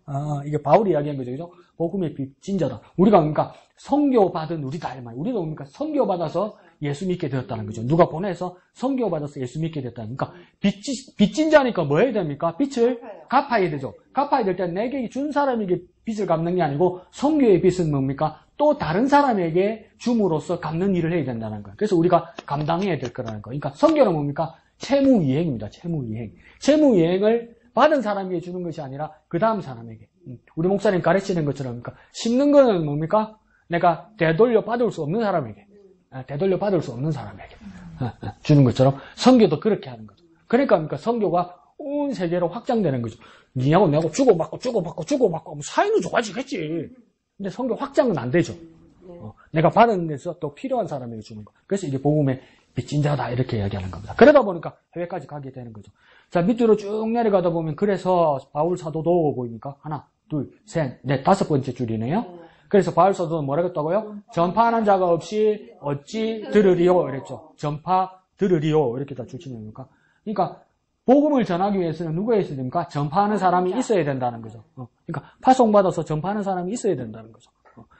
이게 바울이 이야기한 거죠. 그죠? 복음의 빚진 자다. 우리가 그러니까 선교받은 우리다. 이 말. 우리도 그러니까 선교받아서 예수 믿게 되었다는 거죠. 누가 보내서 선교받아서 예수 믿게 됐다는. 그러니까 빚진 자니까 뭐 해야 됩니까? 빚을 갚아야 되죠. 갚아야 될 때 내게 준 사람에게 빚을 갚는 게 아니고 선교의 빚은 뭡니까? 또 다른 사람에게 줌으로써 갚는 일을 해야 된다는 거예요. 그래서 우리가 감당해야 될 거라는 거예요. 그러니까 선교는 뭡니까? 채무이행입니다. 채무이행. 채무이행을 받은 사람에게 주는 것이 아니라 그 다음 사람에게. 우리 목사님 가르치는 것처럼 그러니까 심는 거는 뭡니까? 내가 되돌려 받을 수 없는 사람에게. 되돌려 받을 수 없는 사람에게 주는 것처럼 선교도 그렇게 하는 거죠. 그러니까 선교가 온 세계로 확장되는 거죠. 니하고 내하고 주고받고 사이는 좋아지겠지. 근데 선교 확장은 안 되죠. 내가 받은 데서 또 필요한 사람에게 주는 거. 그래서 이게 복음의 빚진 자다 이렇게 이야기하는 겁니다. 그러다 보니까 해외까지 가게 되는 거죠. 자, 밑으로 쭉 내려가다 보면 그래서 바울 사도도 보입니까? 하나, 둘, 셋, 넷, 다섯 번째 줄이네요. 그래서 바울 사도는 뭐라고 했다고요? 전파하는 자가 없이 어찌 들으리요? 이랬죠. 전파 들으리요. 이렇게 다 줄치입니까? 그러니까 복음을 전하기 위해서는 누가 있어야 됩니까? 전파하는 사람이 있어야 된다는 거죠. 그러니까 파송받아서 전파하는 사람이 있어야 된다는 거죠.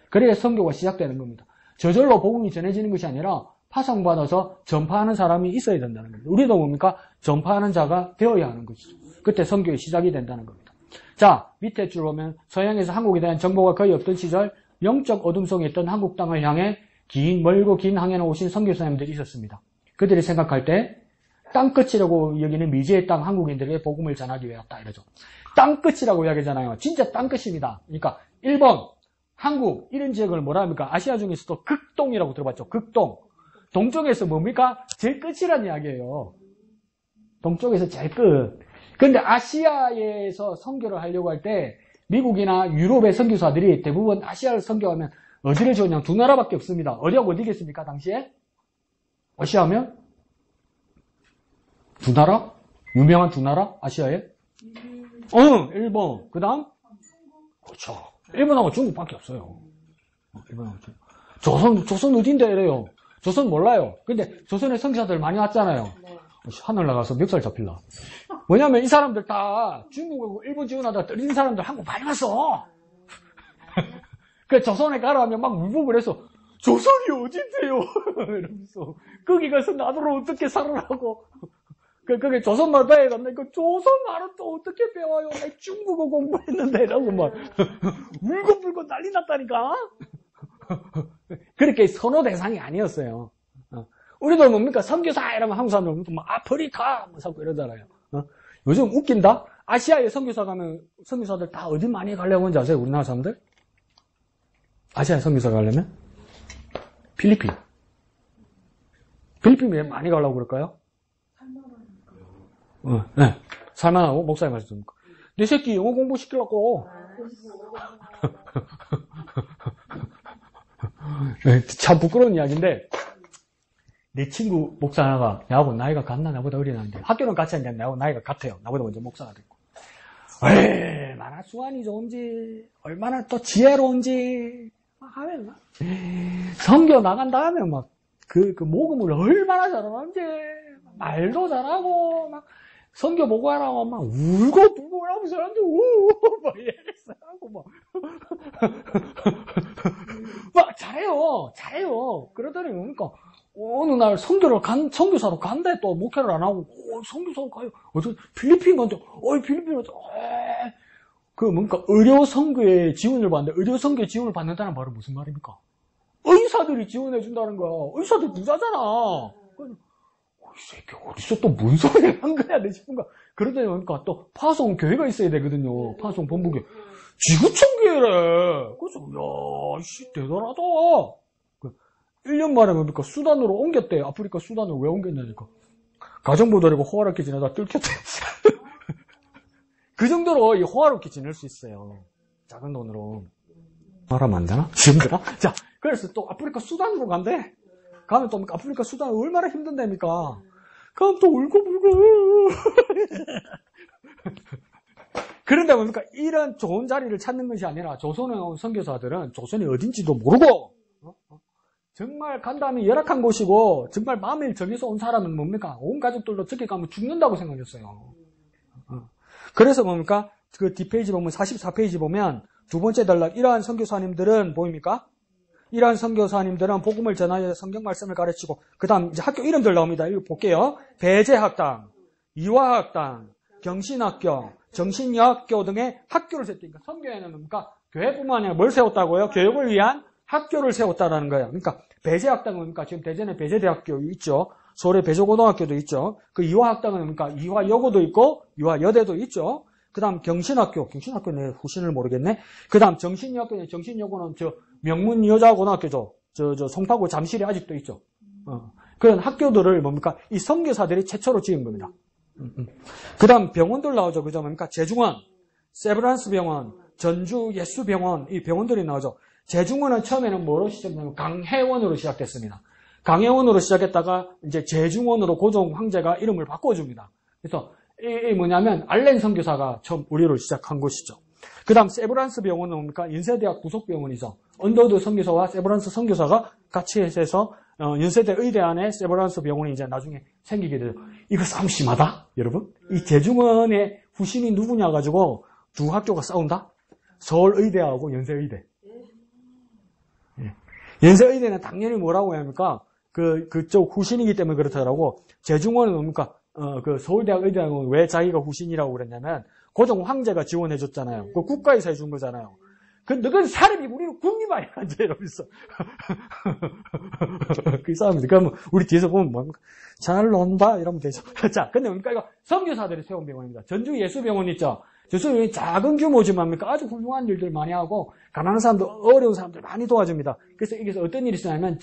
그래야 선교가 시작되는 겁니다. 저절로 복음이 전해지는 것이 아니라 파송받아서 전파하는 사람이 있어야 된다는 거죠. 우리도 뭡니까? 전파하는 자가 되어야 하는 것이죠. 그때 선교의 시작이 된다는 겁니다. 자, 밑에 줄 보면 서양에서 한국에 대한 정보가 거의 없던 시절 영적 어둠 속에 있던 한국 땅을 향해 멀고 긴 항해를 오신 선교사님들이 있었습니다. 그들이 생각할 때 땅끝이라고 여기는 미지의 땅 한국인들에게 복음을 전하기 위해 왔다 이러죠. 땅끝이라고 이야기하잖아요. 진짜 땅끝입니다. 그러니까 1번 한국 이런 지역을 뭐라 합니까? 아시아 중에서도 극동이라고 들어봤죠. 극동. 동쪽에서 뭡니까? 제일 끝이란 이야기예요. 동쪽에서 제일 끝. 그런데 아시아에서 선교를 하려고 할 때 미국이나 유럽의 선교사들이 대부분 아시아를 선교하면 어디를 지었냐면 두 나라밖에 없습니다. 어디하고 어디겠습니까? 당시에? 아시아면? 두 나라? 유명한 두 나라? 아시아에? 일본. 그 다음? 그렇죠. 일본하고 중국밖에 없어요. 일본하고 중국. 조선 어딘데 이래요. 조선 몰라요. 근데 조선에 선교사들 많이 왔잖아요. 하늘 나가서 멱살 잡힐라. 뭐냐면 이 사람들 다 중국하고 일본 지원하다가 떨어진 사람들 한국 많이 왔어. 그 조선에 가라 하면 막 울고 그래서 조선이 어딘데요? 이러면서 거기 가서 나더러 어떻게 살아라고. 그게 조선말 배워야 간다. 그 조선말은 또 어떻게 배워요? 나 중국어 공부했는데 라고 막 울고불고 난리 났다니까. 그렇게 선호 대상이 아니었어요. 우리도 뭡니까? 선교사 이러면 한국 사람들 막 아프리카 뭐 자꾸 이러잖아요. 요즘 웃긴다? 아시아에 선교사 가면 선교사들 다 어디 많이 가려고 하는지 아세요? 우리나라 사람들? 아시아에 선교사 가려면? 필리핀. 필리핀 왜 많이 가려고 그럴까요? 네. 살만하고 목사님 말씀입니까? 내 새끼 영어 공부 시키려고. 참 부끄러운 이야기인데 내 친구 목사 하나가 나하고 나이가 같나? 나보다 어리나는데 학교는 같이 하는데 나하고 나이가 같아요. 나보다 먼저 목사가 됐고 얼마나 수완이 좋은지 얼마나 또 지혜로운지 하면 선교 나간 다음에 막 그 모금을 얼마나 잘하는지 말도 잘하고 막 선교 보고 하라고 막 울고 불고 하고 사람들 막 이랬어 하고 막 잘해요. 그러더니 뭡니까? 어느 날 선교사로 간대 또 목회를 안 하고 선교사로 가요. 어저 필리핀 간대. 필리핀 간대. 그 뭔가 의료 선교에 지원을 받는데 의료 선교에 지원을 받는다는 말은 무슨 말입니까? 의사들이 지원해 준다는 거야. 의사들 부자잖아. 이 새끼 어디서 또 뭔 소리를 한 거야 내 싶은 거야. 그러더니 그러니까 또 파송 교회가 있어야 되거든요. 파송 본부교회. 지구촌 교회래. 그래서 야, 대단하다. 1년 만에 뭡니까? 수단으로 옮겼대. 아프리카 수단으로 왜 옮겼냐니까. 가정부들이고 호화롭게 지내다 뚫켰대. 그 정도로 호화롭게 지낼 수 있어요. 작은 돈으로. 말하면 안 되나? 지금들아? 자, 그래서 또 아프리카 수단으로 간대. 가면 또 아프리카 수단 얼마나 힘든다니까. 그럼 또 울고 불고. 그런데 뭡니까? 이런 좋은 자리를 찾는 것이 아니라 조선에 온 선교사들은 조선이 어딘지도 모르고 정말 간다면 열악한 곳이고 정말 마음을 정해서 온 사람은 뭡니까? 온 가족들도 저기 가면 죽는다고 생각했어요. 그래서 뭡니까? 그 뒷페이지 보면 44페이지 보면 두 번째 단락 이러한 선교사님들은 보입니까? 이러한 선교사님들은 복음을 전하여 성경 말씀을 가르치고 그 다음 이제 학교 이름들 나옵니다. 이거 볼게요. 배제학당, 이화학당, 경신학교, 정신여학교 등의 학교를 세웠으니까 선교회는 뭡니까? 교회뿐만 아니라 뭘 세웠다고요? 교육을 위한 학교를 세웠다라는 거예요. 그러니까 배제학당은 뭡니까? 지금 대전에 배제대학교 있죠. 서울에 배조고등학교도 있죠. 그 이화학당은 뭡니까? 이화여고도 있고 이화여대도 있죠. 그 다음 경신학교는 후신을 모르겠네. 그 다음 정신여학교는 정신여고는 명문여자고등학교죠. 송파구 잠실에 아직도 있죠. 그런 학교들을 뭡니까? 이 선교사들이 최초로 지은 겁니다. 그 다음 병원들 나오죠. 그죠? 뭡니까? 제중원, 세브란스 병원, 전주 예수병원, 이 병원들이 나오죠. 제중원은 처음에는 뭐로 시작되냐면 강혜원으로 시작됐습니다. 강혜원으로 시작했다가 이제 제중원으로 고종 황제가 이름을 바꿔줍니다. 그래서 이 뭐냐면 알렌 선교사가 처음 우리로 시작한 곳이죠. 그 다음 세브란스 병원은 뭡니까? 연세대학 부속병원이죠. 언더우드 선교사와 세브란스 선교사가 같이 해서 연세대 의대 안에 세브란스 병원이 이제 나중에 생기게 되죠. 이거 싸움 심하다, 여러분. 이 제중원의 후신이 누구냐 가지고 두 학교가 싸운다. 서울의대하고 연세의대. 연세의대는 당연히 뭐라고 해야 합니까? 그쪽 후신이기 때문에 그렇다라고. 제중원은 뭡니까? 그 서울대학 의대학은 왜 자기가 후신이라고 그랬냐면 고종 황제가 지원해줬잖아요. 그 국가에서 해준 거잖아요. 그 너는 사람이 우리는 국립아야 이제 이러면서 그 싸움이죠. 그러면 우리 뒤에서 보면 뭡니까? 잘 논다 이러면 되죠. 자, 근데 뭡니까? 이거 선교사들이 세운 병원입니다. 전주 예수병원 있죠. 예수병원이 작은 규모지만 아주 훌륭한 일들 많이 하고 가난한 사람들, 어려운 사람들 많이 도와줍니다. 그래서 여기서 어떤 일이 있었냐면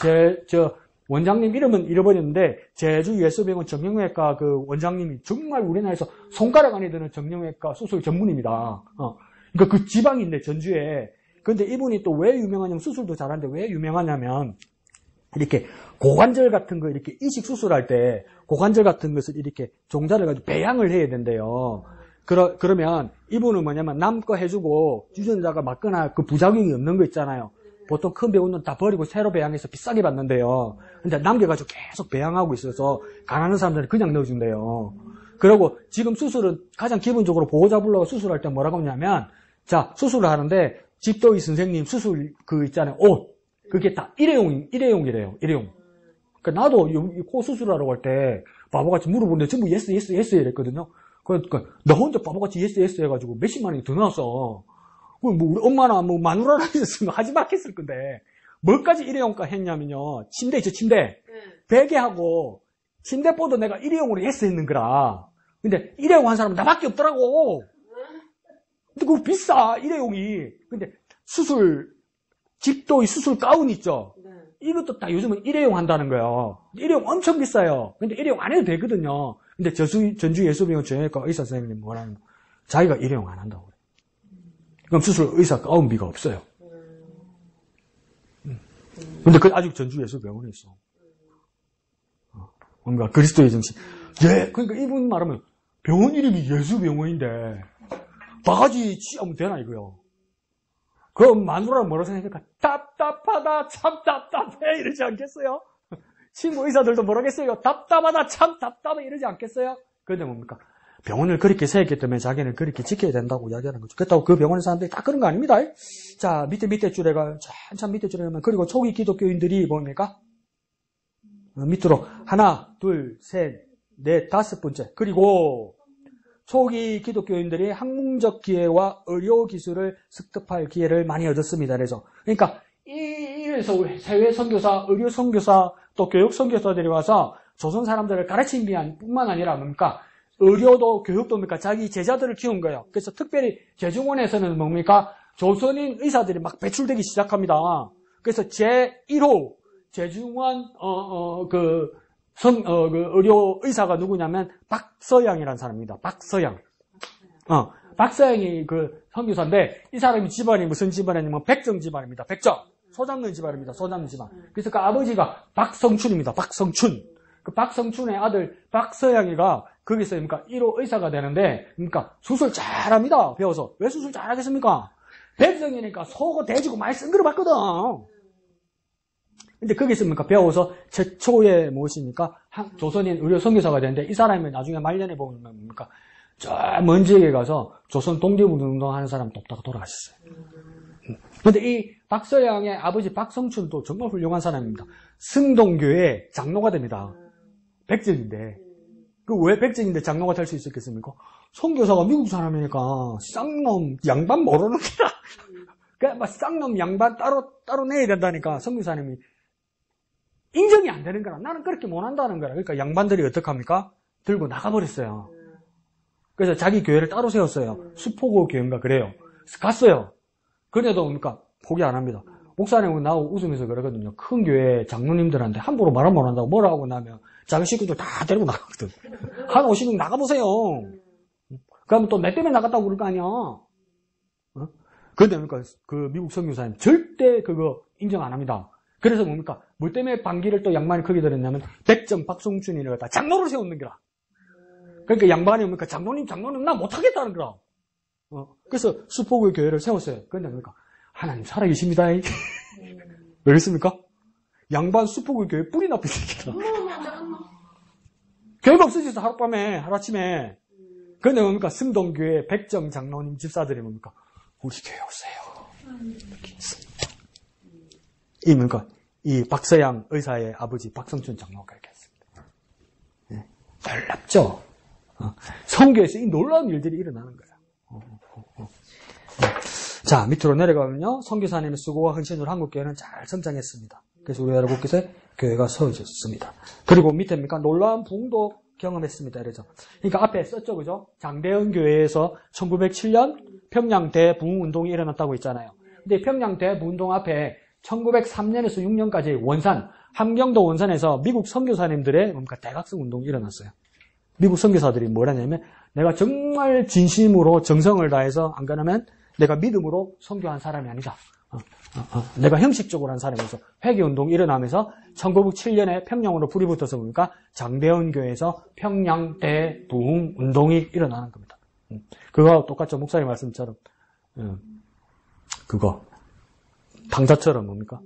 원장님 이름은 잃어버렸는데 제주 예수병원 정형외과 그 원장님이 정말 우리나라에서 손가락 안에 드는 정형외과 수술 전문입니다. 그러니까 그 지방인데 전주에. 근데 이분이 또 왜 유명하냐면 수술도 잘하는데 왜 유명하냐면 이렇게 고관절 같은 거 이렇게 이식 수술할 때 고관절 같은 것을 이렇게 종자를 가지고 배양을 해야 된대요. 그러면 이분은 뭐냐면 남 거 해주고 유전자가 맞거나 그 부작용이 없는 거 있잖아요. 보통 큰 병원은 다 버리고 새로 배양해서 비싸게 받는데요. 근데 남겨가지고 계속 배양하고 있어서 가난한 사람들은 그냥 넣어준대요. 그리고 지금 수술은 가장 기본적으로 보호자 불러가 수술할 때 뭐라고 하냐면 자, 수술을 하는데 집도의 선생님 수술 그 있잖아요. 옷. 그게 다 일회용이래요. 일회용. 그러니까 나도 코 수술하러 갈 때 바보같이 물어보는데 전부 예스 이랬거든요. 그러니까 나 혼자 바보같이 예스 해가지고 몇십만 원이 더 나왔어. 뭐 우리 엄마나 뭐 마누라라 했으면 하지 말겠을 건데 뭐까지 일회용가 했냐면요. 침대 있죠, 침대. 네. 베개하고 침대보도 내가 일회용으로 했는 거라. 근데 일회용 한 사람은 나밖에 없더라고. 근데 그거 비싸, 일회용이. 근데 집도의 수술 가운 있죠. 네. 이것도 다 요즘은 일회용 한다는 거예요. 일회용 엄청 비싸요. 근데 일회용 안 해도 되거든요. 근데 전주 예수병원 정형외과 의사 선생님이 뭐라는 거, 자기가 일회용 안 한다고 그래. 그럼 수술 의사 가운비가 없어요. 근데 그 아직 전주 예수병원에 있어. 뭔가 그리스도의 정신. 예, 그러니까 이분 말하면 병원 이름이 예수병원인데 바가지 취하면 되나 이거요. 그럼 마누라는 뭐라고 생각할까? 답답하다, 참 답답해 이러지 않겠어요? 친구 의사들도 뭐라겠어요? 답답하다, 참 답답해 이러지 않겠어요? 그런데 뭡니까? 병원을 그렇게 세웠기 때문에 자기는 그렇게 지켜야 된다고 이야기하는 거죠. 그렇다고 그 병원 사람들이 다 그런 거 아닙니다. 자, 밑에 줄에가, 한참 밑에 줄에 가면, 그리고 초기 기독교인들이 뭡니까? 밑으로, 하나, 둘, 셋, 넷, 다섯 번째. 그리고, 초기 기독교인들이 학문적 기회와 의료 기술을 습득할 기회를 많이 얻었습니다. 그래서. 그러니까, 이래서 해외 선교사, 의료 선교사, 또 교육 선교사들이 와서 조선 사람들을 가르친 게 뿐만 아니라 뭡니까? 의료도 교육도 뭡니까? 자기 제자들을 키운 거예요. 그래서 특별히 제중원에서는 뭡니까? 조선인 의사들이 막 배출되기 시작합니다. 그래서 제1호 제중원 의료 의사가 누구냐면 박서양이라는 사람입니다. 박서양. 박서양이 그 선교사인데 이 사람이 집안이 무슨 집안이냐면 백정 집안입니다. 백정. 소장는 집안입니다. 소장는 집안. 그래서 그 아버지가 박성춘입니다. 박성춘. 그 박성춘의 아들 박서양이가 거기서 그러니까 1호 의사가 되는데, 그러니까 수술 잘합니다. 배워서. 왜 수술 잘하겠습니까? 백정이니까 속어 대주고 많이 쓴 거를 봤거든. 근데 거기서 뭡니까? 배워서 최초의 무엇입니까? 조선인 의료 선교사가 되는데 이 사람이 나중에 말년에 보면 뭡니까? 저 먼 지역에 가서 조선 독립운동 하는 사람 돕다가 돌아가셨어요. 근데 이 박서양의 아버지 박성춘도 정말 훌륭한 사람입니다. 승동교회 장로가 됩니다. 백정인데. 그 왜 백정인데 장로가 될 수 있었겠습니까? 선교사가 미국 사람이니까 쌍놈 양반 모르는 게라. 그러니까 막 쌍놈 양반 따로 내야 된다니까 선교사님이 인정이 안 되는 거라. 나는 그렇게 못 한다는 거라. 그러니까 양반들이 어떡합니까? 들고 나가버렸어요. 그래서 자기 교회를 따로 세웠어요. 수포고 교회인가 그래요. 갔어요. 그래도 뭡니까? 포기 안 합니다. 목사님은 나하고 웃으면서 그러거든요. 큰 교회 장로님들한테 함부로 말을 못 한다고 뭐라 하고 나면 자기 식구들 다 데리고 나가거든. 한 50명 나가보세요. 그러면 또 내 때문에 나갔다고 그럴 거 아니야. 그런데 뭡니까? 그 미국 선교사님 절대 그거 인정 안 합니다. 그래서 뭡니까? 뭐 때문에 반기를 또 양반이 크게 들었냐면 백정 박성춘이를 갖다 장로를 세웠는 거라. 그러니까 양반이 뭡니까? 장로님 나 못하겠다는 거라. 그래서 수포구의 교회를 세웠어요. 그런데 뭡니까? 하나님 살아계십니다. 왜 그랬습니까? 양반 수포구의 교회 뿌리 나쁜 새끼다. 교회가 없어졌어. 하루아침에. 그런데 뭡니까? 승동교회 백정 장로님 집사들이 뭡니까? 우리 교회 오세요. 이렇게 했습니다. 이 뭡니까? 이 박서양 의사의 아버지 박성춘 장로가 그렇게 했습니다. 네. 놀랍죠? 선교에서 이 놀라운 일들이 일어나는 거예요. 자, 밑으로 내려가면요. 선교사님의 수고와 헌신으로 한국교회는 잘 성장했습니다. 그래서 우리나라 곳곳에 교회가 세워졌습니다. 그리고 밑에입니까? 놀라운 부흥도 경험했습니다. 그래서. 그러니까 앞에 썼죠, 그죠? 장대현 교회에서 1907년 평양 대부흥운동이 일어났다고 했잖아요. 근데 평양 대부흥운동 앞에 1903년에서 6년까지 원산, 함경도 원산에서 미국 선교사님들의 뭡니까? 대각성 운동이 일어났어요. 미국 선교사들이 뭐라냐면 내가 정말 진심으로 정성을 다해서 안 그러면 내가 믿음으로 선교한 사람이 아니다. 내가 형식적으로 한 사람이어서 회개운동이 일어나면서 1907년에 평양으로 불이 붙어서 보니까 장대현 교회에서 평양 대부흥운동이 일어나는 겁니다. 그거하고 똑같죠. 목사님 말씀처럼 그거 당자처럼 뭡니까?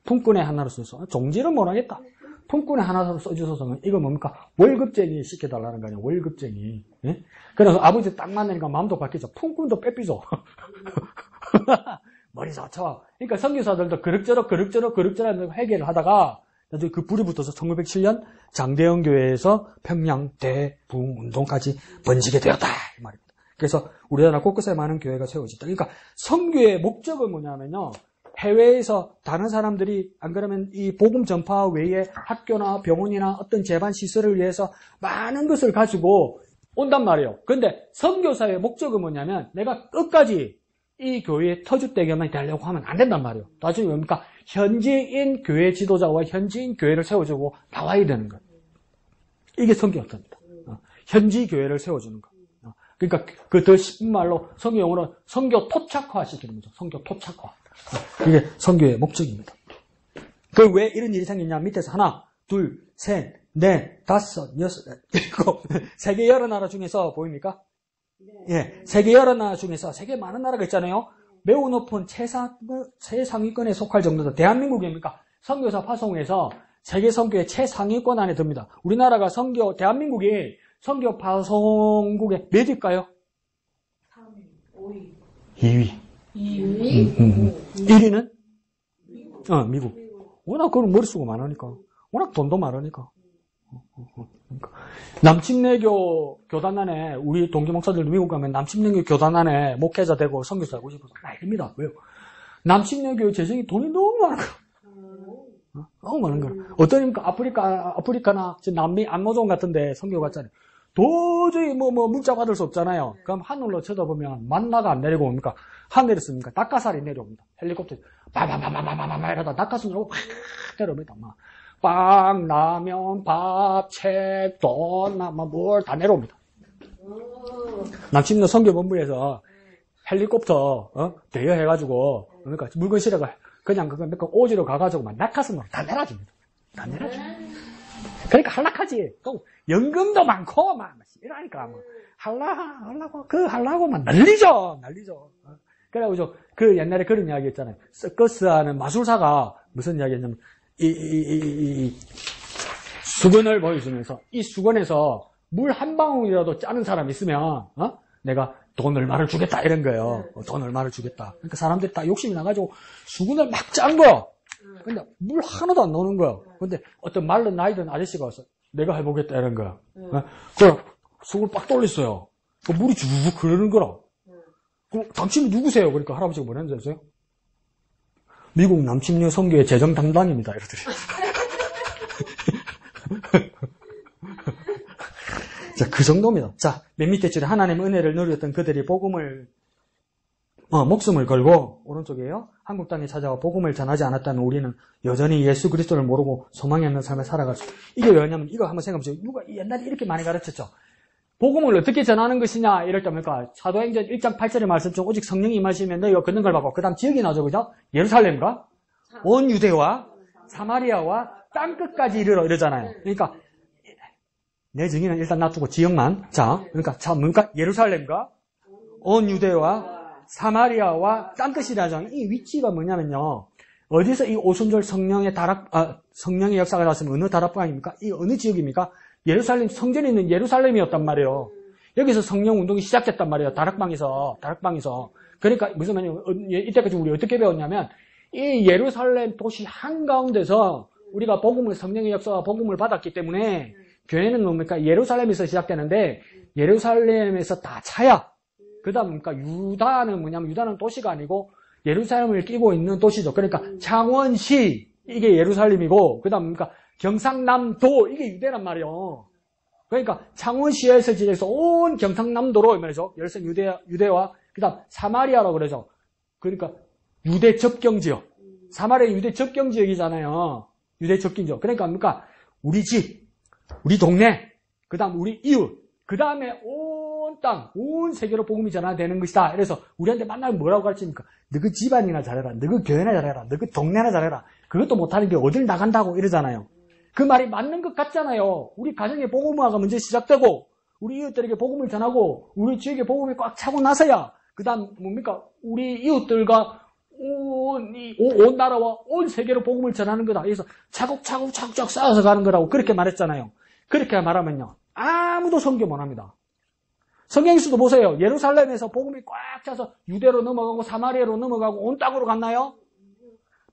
품꾼의 하나로 써서 종지는 못하겠다. 품꾼의 하나로 써주셔서는 이거 뭡니까? 월급쟁이 시켜달라는 거 아니에요. 월급쟁이. 예? 그래서 아버지 딱 만나니까 마음도 바뀌죠. 품꾼도 빼삐죠. 머리 좋죠. 그러니까 선교사들도 그럭저럭 회개를 하다가 나중에 그 불이 붙어서 1907년 장대현 교회에서 평양 대부흥운동까지 번지게 되었다 이 말입니다. 그래서 우리나라 곳곳에 많은 교회가 세워졌다. 그러니까 선교의 목적은 뭐냐면요. 해외에서 다른 사람들이 안 그러면 이 복음 전파 외에 학교나 병원이나 어떤 재반 시설을 위해서 많은 것을 가지고 온단 말이에요. 근데 선교사의 목적은 뭐냐면 내가 끝까지 이 교회의 터줏대감이 되려고 하면 안 된단 말이에요. 나중에 뭡니까? 현지인 교회 지도자와 현지인 교회를 세워주고 나와야 되는 거예요. 이게 선교였답니다. 현지 교회를 세워주는 거. 그러니까 그 더 쉽은 말로 선교 용어로 선교 토착화 시키는 거죠. 선교 토착화. 이게 선교의 목적입니다. 그 왜 이런 일이 생겼냐? 밑에서 하나, 둘, 셋, 넷, 다섯, 여섯, 일곱, 세계 여러 나라 중에서 보입니까? 예, 세계 여러 나라 중에서 세계 많은 나라가 있잖아요. 매우 높은 최상위권에 속할 정도로 대한민국입니까? 선교사 파송에서 세계 선교의 최상위권 안에 듭니다. 우리나라가 대한민국이 선교 파송국의 몇일까요? 5위. 2위. 1위는? 미국. 워낙 그런 머릿수가 많으니까. 워낙 돈도 많으니까. 그러니까. 남침내교 교단 안에, 우리 동기 목사들도 미국 가면 남침내교 교단 안에 목회자 되고 선교사 하고 싶어서 난립니다. 왜요? 남침내교 재정이 돈이 너무 많은 거야. 너무 많은 거야. 어떠니까 아프리카나 남미 안모종 같은데 선교 갔잖아요. 도저히 문자 받을 수 없잖아요. 그럼 하늘로 쳐다보면 만나가 안 내리고 옵니까? 하늘에서니까 낙하살이 내려옵니다. 헬리콥터 바바바바바바바 이러다 낙하산 오고 팍 내려옵니다. 막 빵, 라면, 밥, 책, 돈, 뭘 다 내려옵니다. 남침내 선교본부에서 헬리콥터 대여해가지고 그러니까 물건 실어가 그냥 그거 몇 건 오지로 가가지고 막 낙하산으로 다 내려줍니다. 다 내려줍니다. 그러니까 한락하지. 또 연금도 많고 막 이러니까 뭐 하려고 막 난리죠. 그래가지고 그 옛날에 그런 이야기 했잖아요. 서커스하는 마술사가 무슨 이야기 했냐면 이 수건을 보여주면서 이 수건에서 물 한 방울이라도 짜는 사람 있으면 내가 돈 얼마를 주겠다 이런 거예요. 돈 얼마를 주겠다. 그러니까 사람들이 다 욕심이 나가지고 수건을 막 짠 거야. 근데 물 하나도 안 나오는 거야. 근데 어떤 말른 나이든 아저씨가 와서 내가 해보겠다 이런 거야. 그 수건을 빡 돌렸어요. 그 물이 쭉 흐르는 거라. 그럼 당신이 누구세요? 그러니까 할아버지가 뭐라는지 아세요? 미국 남침녀 선교의 재정 담당입니다. 이러더래요. 자, 그 정도입니다. 자, 맨 밑에 줄에 하나님 은혜를 누렸던 그들이 복음을 목숨을 걸고 오른쪽이에요. 한국 땅에 찾아와 복음을 전하지 않았다면 우리는 여전히 예수 그리스도를 모르고 소망이 없는 삶을 살아갈 수. 이게 왜냐면 이거 한번 생각해보세요. 누가 옛날에 이렇게 많이 가르쳤죠. 복음을 어떻게 전하는 것이냐 이럴 때 뭡니까? 사도행전 1장 8절의 말씀 중 오직 성령이 임하시면 너희가 걷는 걸 받고 그 다음 지역이 나오죠. 그죠? 예루살렘과 온 유대와 사마리아와 땅끝까지 이르러 이러잖아요. 그러니까 내 증인은 일단 놔두고 지역만. 자, 그러니까 뭡니까? 예루살렘과 온 유대와 사마리아와 땅끝이라죠. 이 위치가 뭐냐면요. 어디서 이 오순절 성령의 성령의 역사가 나왔으면 어느 다락방입니까? 이 어느 지역입니까? 예루살렘, 성전이 있는 예루살렘이었단 말이에요. 여기서 성령 운동이 시작됐단 말이에요. 다락방에서. 그러니까 무슨 말이냐면 이때까지 우리 어떻게 배웠냐면 이 예루살렘 도시 한가운데서 우리가 성령의 역사와 복음을 받았기 때문에 교회는 뭡니까? 예루살렘에서 시작되는데 예루살렘에서 다 차야. 그 다음 뭡니까? 유다는 뭐냐면 유다는 도시가 아니고 예루살렘을 끼고 있는 도시죠. 그러니까 창원시 이게 예루살렘이고 그 다음 뭡니까? 경상남도 이게 유대란 말이에요. 그러니까 창원시에서 지내서 온 경상남도로 말이죠. 열성 유대와 그 다음 사마리아라고 그러죠. 그러니까 유대 접경지역. 사마리아 유대 접경지역이잖아요. 유대 접경지역. 그러니까 뭡니까? 우리 집, 우리 동네, 그 다음 우리 이웃, 그 다음에 온 땅, 온 세계로 복음이 전환되는 것이다. 그래서 우리한테 만나면 뭐라고 가르칩니까? 너 그 집안이나 잘해라. 너 그 교회나 잘해라. 너 그 동네나 잘해라. 그것도 못하는 게 어딜 나간다고 이러잖아요. 그 말이 맞는 것 같잖아요. 우리 가정에 복음화가 먼저 시작되고 우리 이웃들에게 복음을 전하고 우리 지역에 복음이 꽉 차고 나서야 그 다음 뭡니까? 우리 이웃들과 온 나라와 온 세계로 복음을 전하는 거다. 그래서 차곡차곡 쌓아서 가는 거라고 그렇게 말했잖아요. 그렇게 말하면요. 아무도 선교 못합니다. 성경에서도 보세요. 예루살렘에서 복음이 꽉 차서 유대로 넘어가고 사마리아로 넘어가고 온 땅으로 갔나요?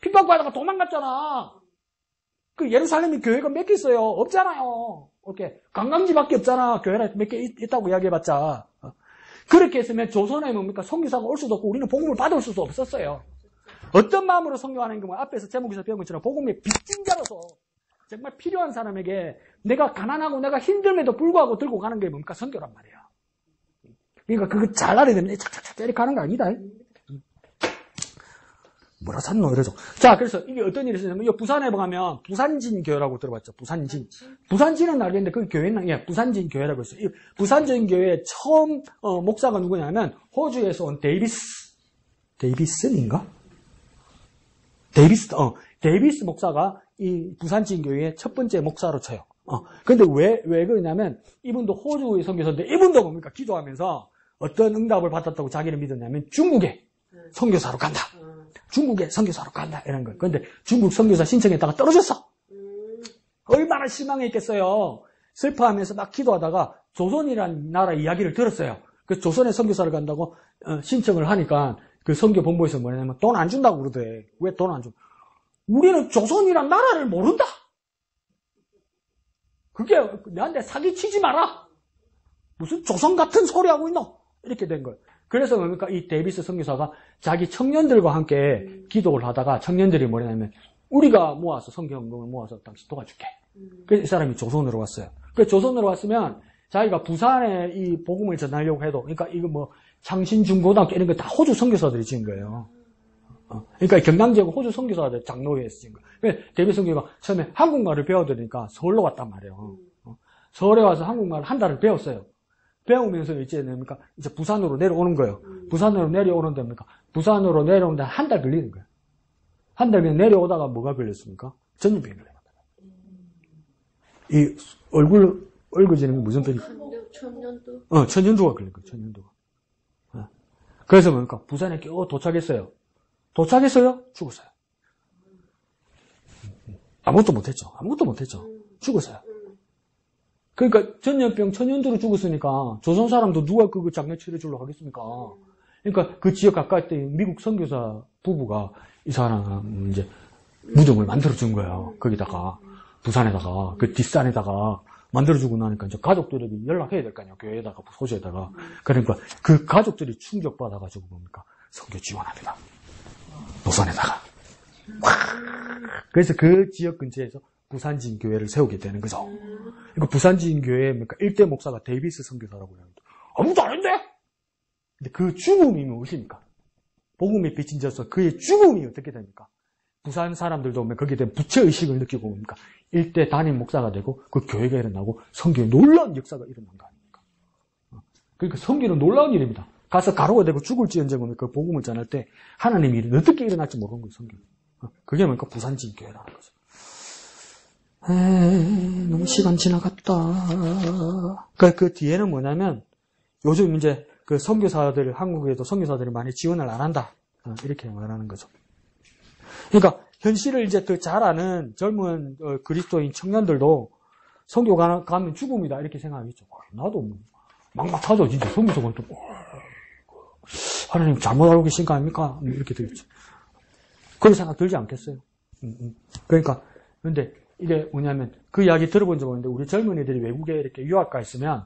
핍박받다가 도망갔잖아. 그 예루살렘에 교회가 몇 개 있어요? 없잖아요. 이렇게 관광지밖에 없잖아. 교회가 몇 개 있다고 이야기해봤자. 그렇게 했으면 조선에 뭡니까? 선교사가 올 수도 없고 우리는 복음을 받을 수도 없었어요. 어떤 마음으로 선교하는 게 뭐야? 앞에서 제목에서 배운 것처럼 복음의 빚진 자로서 정말 필요한 사람에게 내가 가난하고 내가 힘듦에도 불구하고 들고 가는 게 뭡니까? 선교란 말이야. 그러니까 그거 잘 알아야 되는데 착착착 이렇게 가는 거 아니다. 뭐라 샀노 이러죠. 자, 그래서 이게 어떤 일이 있었냐면 이 부산에 가면 부산진 교회라고 들어봤죠. 부산진. 부산진은 알겠는데 그 교회는 예, 부산진 교회라고 했어요. 이 부산진 교회 처음 목사가 누구냐면 호주에서 온 데이비슨인가? 데이비스 목사가 이 부산진 교회의 첫 번째 목사로 쳐요. 근데 왜 그러냐면 이분도 호주의 선교사인데 이분도 뭡니까? 기도하면서 어떤 응답을 받았다고 자기를 믿었냐면 중국에 선교사로 간다. 중국에 선교사로 간다. 이런 거. 그런데 중국 선교사 신청했다가 떨어졌어. 얼마나 실망했겠어요. 슬퍼하면서 막 기도하다가 조선이라는 나라 이야기를 들었어요. 그래서 조선에 선교사를 간다고 신청을 하니까 그 선교 본부에서 뭐냐면 돈 안 준다고 그러대. 왜 돈 안 줘? 우리는 조선이란 나라를 모른다. 그게 나한테 사기치지 마라. 무슨 조선 같은 소리 하고 있노? 이렇게 된 거예요. 그래서 뭡니까? 이 데이비스 선교사가 자기 청년들과 함께 기도를 하다가 청년들이 뭐냐면 우리가 모아서 선교헌금을 모아서 당신 도와줄게. 그래서 이 사람이 조선으로 왔어요. 그래서 조선으로 왔으면 자기가 부산에 이 복음을 전하려고 해도 그러니까 이거 뭐 창신중고등학교 이런 거 다 호주 선교사들이 지은 거예요. 그러니까 경남 지역 호주 선교사들 장로회에서 지은 거예요. 그래서 데이비스 선교사가 처음에 한국말을 배워드리니까 서울로 왔단 말이에요. 서울에 와서 한국말을 한 달을 배웠어요. 배우면서 이제 뭡니까? 이제 부산으로 내려오는 거예요. 부산으로 내려오는데 뭡니까? 부산으로 내려오는데 한 달 걸리는 거예요. 한 달 그냥 내려오다가 뭐가 걸렸습니까? 전염병이 걸려요. 이 얼굴지는 게 무슨 병이? 천년도. 천연두가 걸린 거예요. 천연두가. 그래서 뭡니까? 부산에 겨우 도착했어요. 도착했어요? 죽었어요. 아무것도 못했죠. 죽었어요. 그러니까 전염병 천연두로 죽었으니까 조선 사람도 누가 그 장례 치러주려고 하겠습니까? 그러니까 그 지역 가까이 때 미국 선교사 부부가 이 사람 이제 무덤을 만들어준 거예요. 거기다가 부산에다가 그 뒷산에다가 만들어주고 나니까 이제 가족들에게 연락해야 될 거 아니에요. 교회에다가 소시에다가. 그러니까 그 가족들이 충격받아가지고 뭡니까? 선교 지원합니다. 노선에다가. 그래서 그 지역 근처에서 부산진 교회를 세우게 되는 거죠. 그러니까 부산진 교회의 일대 목사가 데이비스 선교사라고 합니다. 아무도 안 했는데? 근데 그 죽음이 무엇입니까? 복음의 빛인 자로서 그의 죽음이 어떻게 됩니까? 부산 사람들도 거기에 대한 부채의식을 느끼고 뭡니까? 일대 담임 목사가 되고 그 교회가 일어나고 선교에 놀라운 역사가 일어난 거 아닙니까? 그러니까 선교는 놀라운 일입니다. 가서 가로가 되고 죽을지언정 그 복음을 전할 때 하나님의 일이 어떻게 일어날지 모르는 거예요. 선교. 그게 뭡니까? 부산진 교회라는 거죠. 너무 시간 지나갔다. 그 뒤에는 뭐냐면 요즘 이제 그 선교사들 한국에도 선교사들이 많이 지원을 안 한다. 이렇게 말하는 거죠. 그러니까 현실을 이제 더 잘 아는 젊은 그리스도인 청년들도 선교 가면 죽음이다 이렇게 생각하겠죠. 나도 막막하죠. 진짜 선교사가 또 하나님 잘못 알고 계신 거 아닙니까? 이렇게 되겠죠. 그런 생각 들지 않겠어요? 그러니까 근데 이게 뭐냐면 그 이야기 들어본 적 없는데 우리 젊은이들이 외국에 이렇게 유학 가 있으면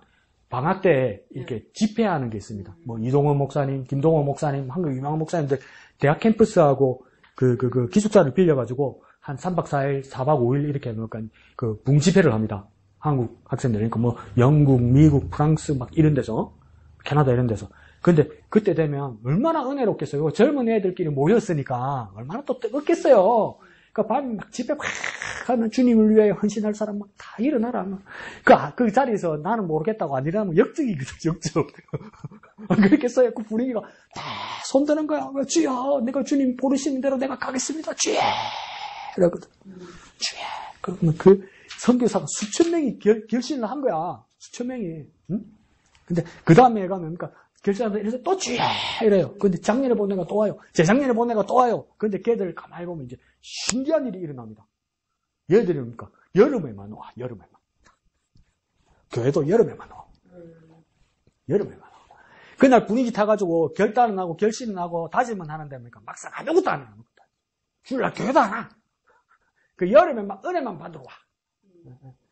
방학 때 이렇게 집회하는 게 있습니다. 뭐 이동원 목사님, 김동원 목사님, 한국 유명한 목사님들 대학 캠퍼스하고 그 기숙사를 빌려가지고 한 3박 4일, 4박 5일 이렇게 그러니까 그 붕집회를 합니다. 한국 학생들. 그러니까 뭐 영국, 미국, 프랑스 막 이런 데서 캐나다 이런 데서. 근데 그때 되면 얼마나 은혜롭겠어요. 젊은 애들끼리 모였으니까 얼마나 또 뜨겁겠어요. 그러니까 밤에 막 집회 막 하면 주님을 위해 헌신할 사람 막 다 일어나라. 막. 그 자리에서 나는 모르겠다고 안 일어나면 역적이거든, 역적. 그렇겠어요. 그 분위기가 다 손드는 거야. 주여, 내가 주님 부르시는 대로 내가 가겠습니다. 주여! 이러거든. 주여! 그러면 그 선교사가 수천 명이 결신을 한 거야. 수천 명이. 응? 근데 그 다음에 가면, 그러니까 결신하면서 이래서 또 주여! 이래요. 근데 작년에 본 애가 또 와요. 재작년에 본 애가 또 와요. 근데 걔들 가만히 보면 이제 신기한 일이 일어납니다. 얘들이 뭡니까? 여름에만 와, 여름에만. 교회도 여름에만 와. 여름에만 와. 그날 분위기 타가지고 결단은 하고 결심은 하고 다짐은 하는데 뭡니까? 막상 아무것도 안 해요. 주일날 교회도 안 와. 그 여름에만 은혜만 받으러 와.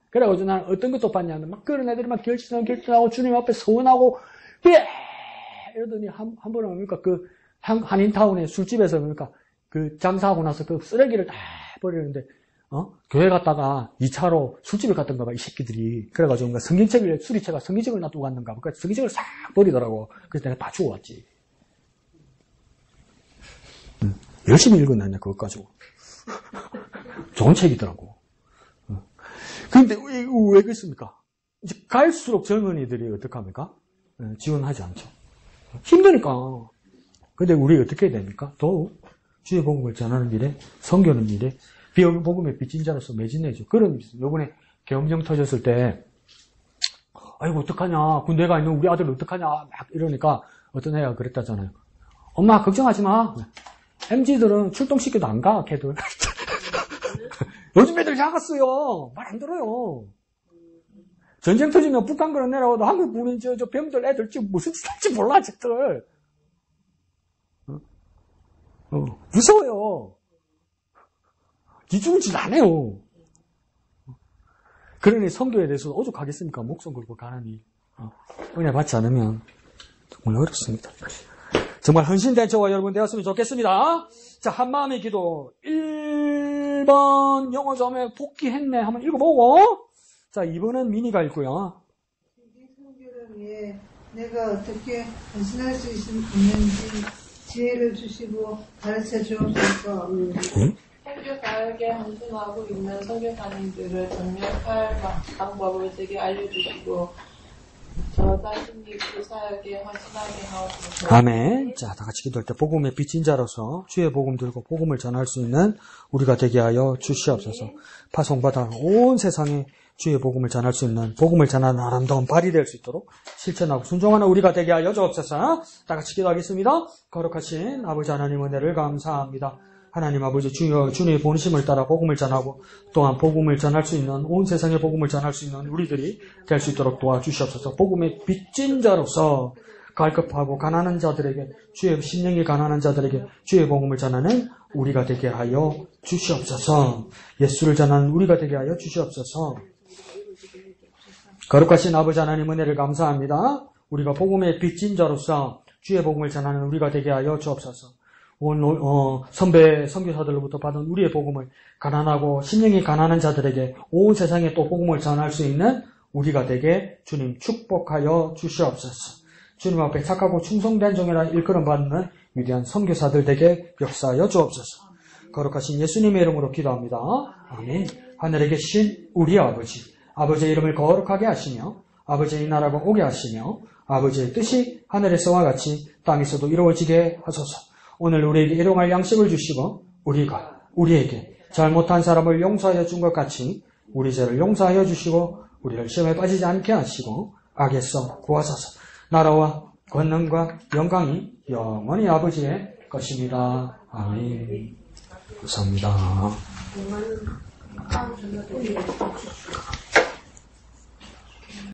그래가지고 나는 어떤 것도 봤냐면 막 그런 애들이 막 결심하고 주님 앞에 서원하고 이러더니 한 번은 뭡니까? 그 한인타운의 술집에서 뭡니까? 그 장사하고 나서 그 쓰레기를 다 버리는데, 교회 갔다가 2차로 술집에 갔던가 봐, 이 새끼들이. 그래가지고 수리체가 성경책을 놔두고 갔는가 봐. 그래서 성경책을 싹 버리더라고. 그래서 내가 다 주워왔지. 열심히 읽었네, 그것 가지고. 좋은 책이더라고. 근데 왜 그랬습니까? 이제 갈수록 젊은이들이 어떡합니까? 지원하지 않죠. 힘드니까. 근데 우리 어떻게 해야 됩니까? 더욱 주의 복음을 전하는 일에, 선교하는 일에, 복음의 빚진 자로서 매진해죠. 그런 일이 있어요. 요번에 계엄령 터졌을 때, 아이고, 어떡하냐. 군대에 가 있는 우리 아들 어떡하냐. 막 이러니까 어떤 애가 그랬다잖아요. 엄마, 걱정하지 마. MZ들은 출동시켜도 안 가, 걔들. 요즘 애들 작았어요. 말 안 들어요. 전쟁 터지면 북한 그런 내려와도 한국 군인 저 병들 애들 지금 무슨 짓 할지 몰라, 쟤들. 무서워요. 뒤죽은 짓 안 해요. 그러니 선교에 대해서 오죽하겠습니까? 목숨 걸고 가는 일. 은혜 받지 않으면 정말 어렵습니다. 정말 헌신된 저와 여러분 되었으면 좋겠습니다. 자, 한마음의 기도 1번 영어 점에 복귀했네 한번 읽어보고, 자, 2번은 미니가 읽고요. 이 선교를 위해 내가 어떻게 헌신할 수 있는지 지혜를 주시고 가르쳐 주옵소서. 선교 가역에 헌신하고 있는 선교사님들을 전역할 방법을 제게 알려주시고 저 자신이 그 사역에 헌신하게 하옵소서. 아멘. 자, 다 같이 기도할 때 복음의 빚진 자로서 주의 복음 들고 복음을 전할 수 있는 우리가 되게 하여 주시옵소서. 파송받아 온 세상에 주의 복음을 전할 수 있는, 복음을 전하는 아름다운 발이 될 수 있도록 실천하고 순종하는 우리가 되게 하여 주옵소서. 다 같이 기도하겠습니다. 거룩하신 아버지 하나님 은혜를 감사합니다. 하나님 아버지 주님의 본심을 따라 복음을 전하고 또한 복음을 전할 수 있는, 온 세상에 복음을 전할 수 있는 우리들이 될 수 있도록 도와주시옵소서. 복음의 빚진 자로서 갈급하고 가난한 자들에게, 주의 심령이 가난한 자들에게 주의 복음을 전하는 우리가 되게 하여 주시옵소서. 예수를 전하는 우리가 되게 하여 주시옵소서. 거룩하신 아버지 하나님 은혜를 감사합니다. 우리가 복음의 빚진 자로서 주의 복음을 전하는 우리가 되게 하여 주옵소서. 선배 선교사들로부터 받은 우리의 복음을 가난하고 심령이 가난한 자들에게 온 세상에 또 복음을 전할 수 있는 우리가 되게 주님 축복하여 주시옵소서. 주님 앞에 착하고 충성된 종이라 일컬음 받는 위대한 선교사들 되게 역사하여 주옵소서. 거룩하신 예수님의 이름으로 기도합니다. 아멘. 하늘에 계신 우리 아버지, 아버지의 이름을 거룩하게 하시며 아버지의 나라가 오게 하시며 아버지의 뜻이 하늘에서와 같이 땅에서도 이루어지게 하소서. 오늘 우리에게 일용할 양식을 주시고 우리가 우리에게 잘못한 사람을 용서하여 준 것 같이 우리 죄를 용서하여 주시고 우리를 시험에 빠지지 않게 하시고 악에서 구하소서. 나라와 권능과 영광이 영원히 아버지의 것입니다. 아멘. 감사합니다.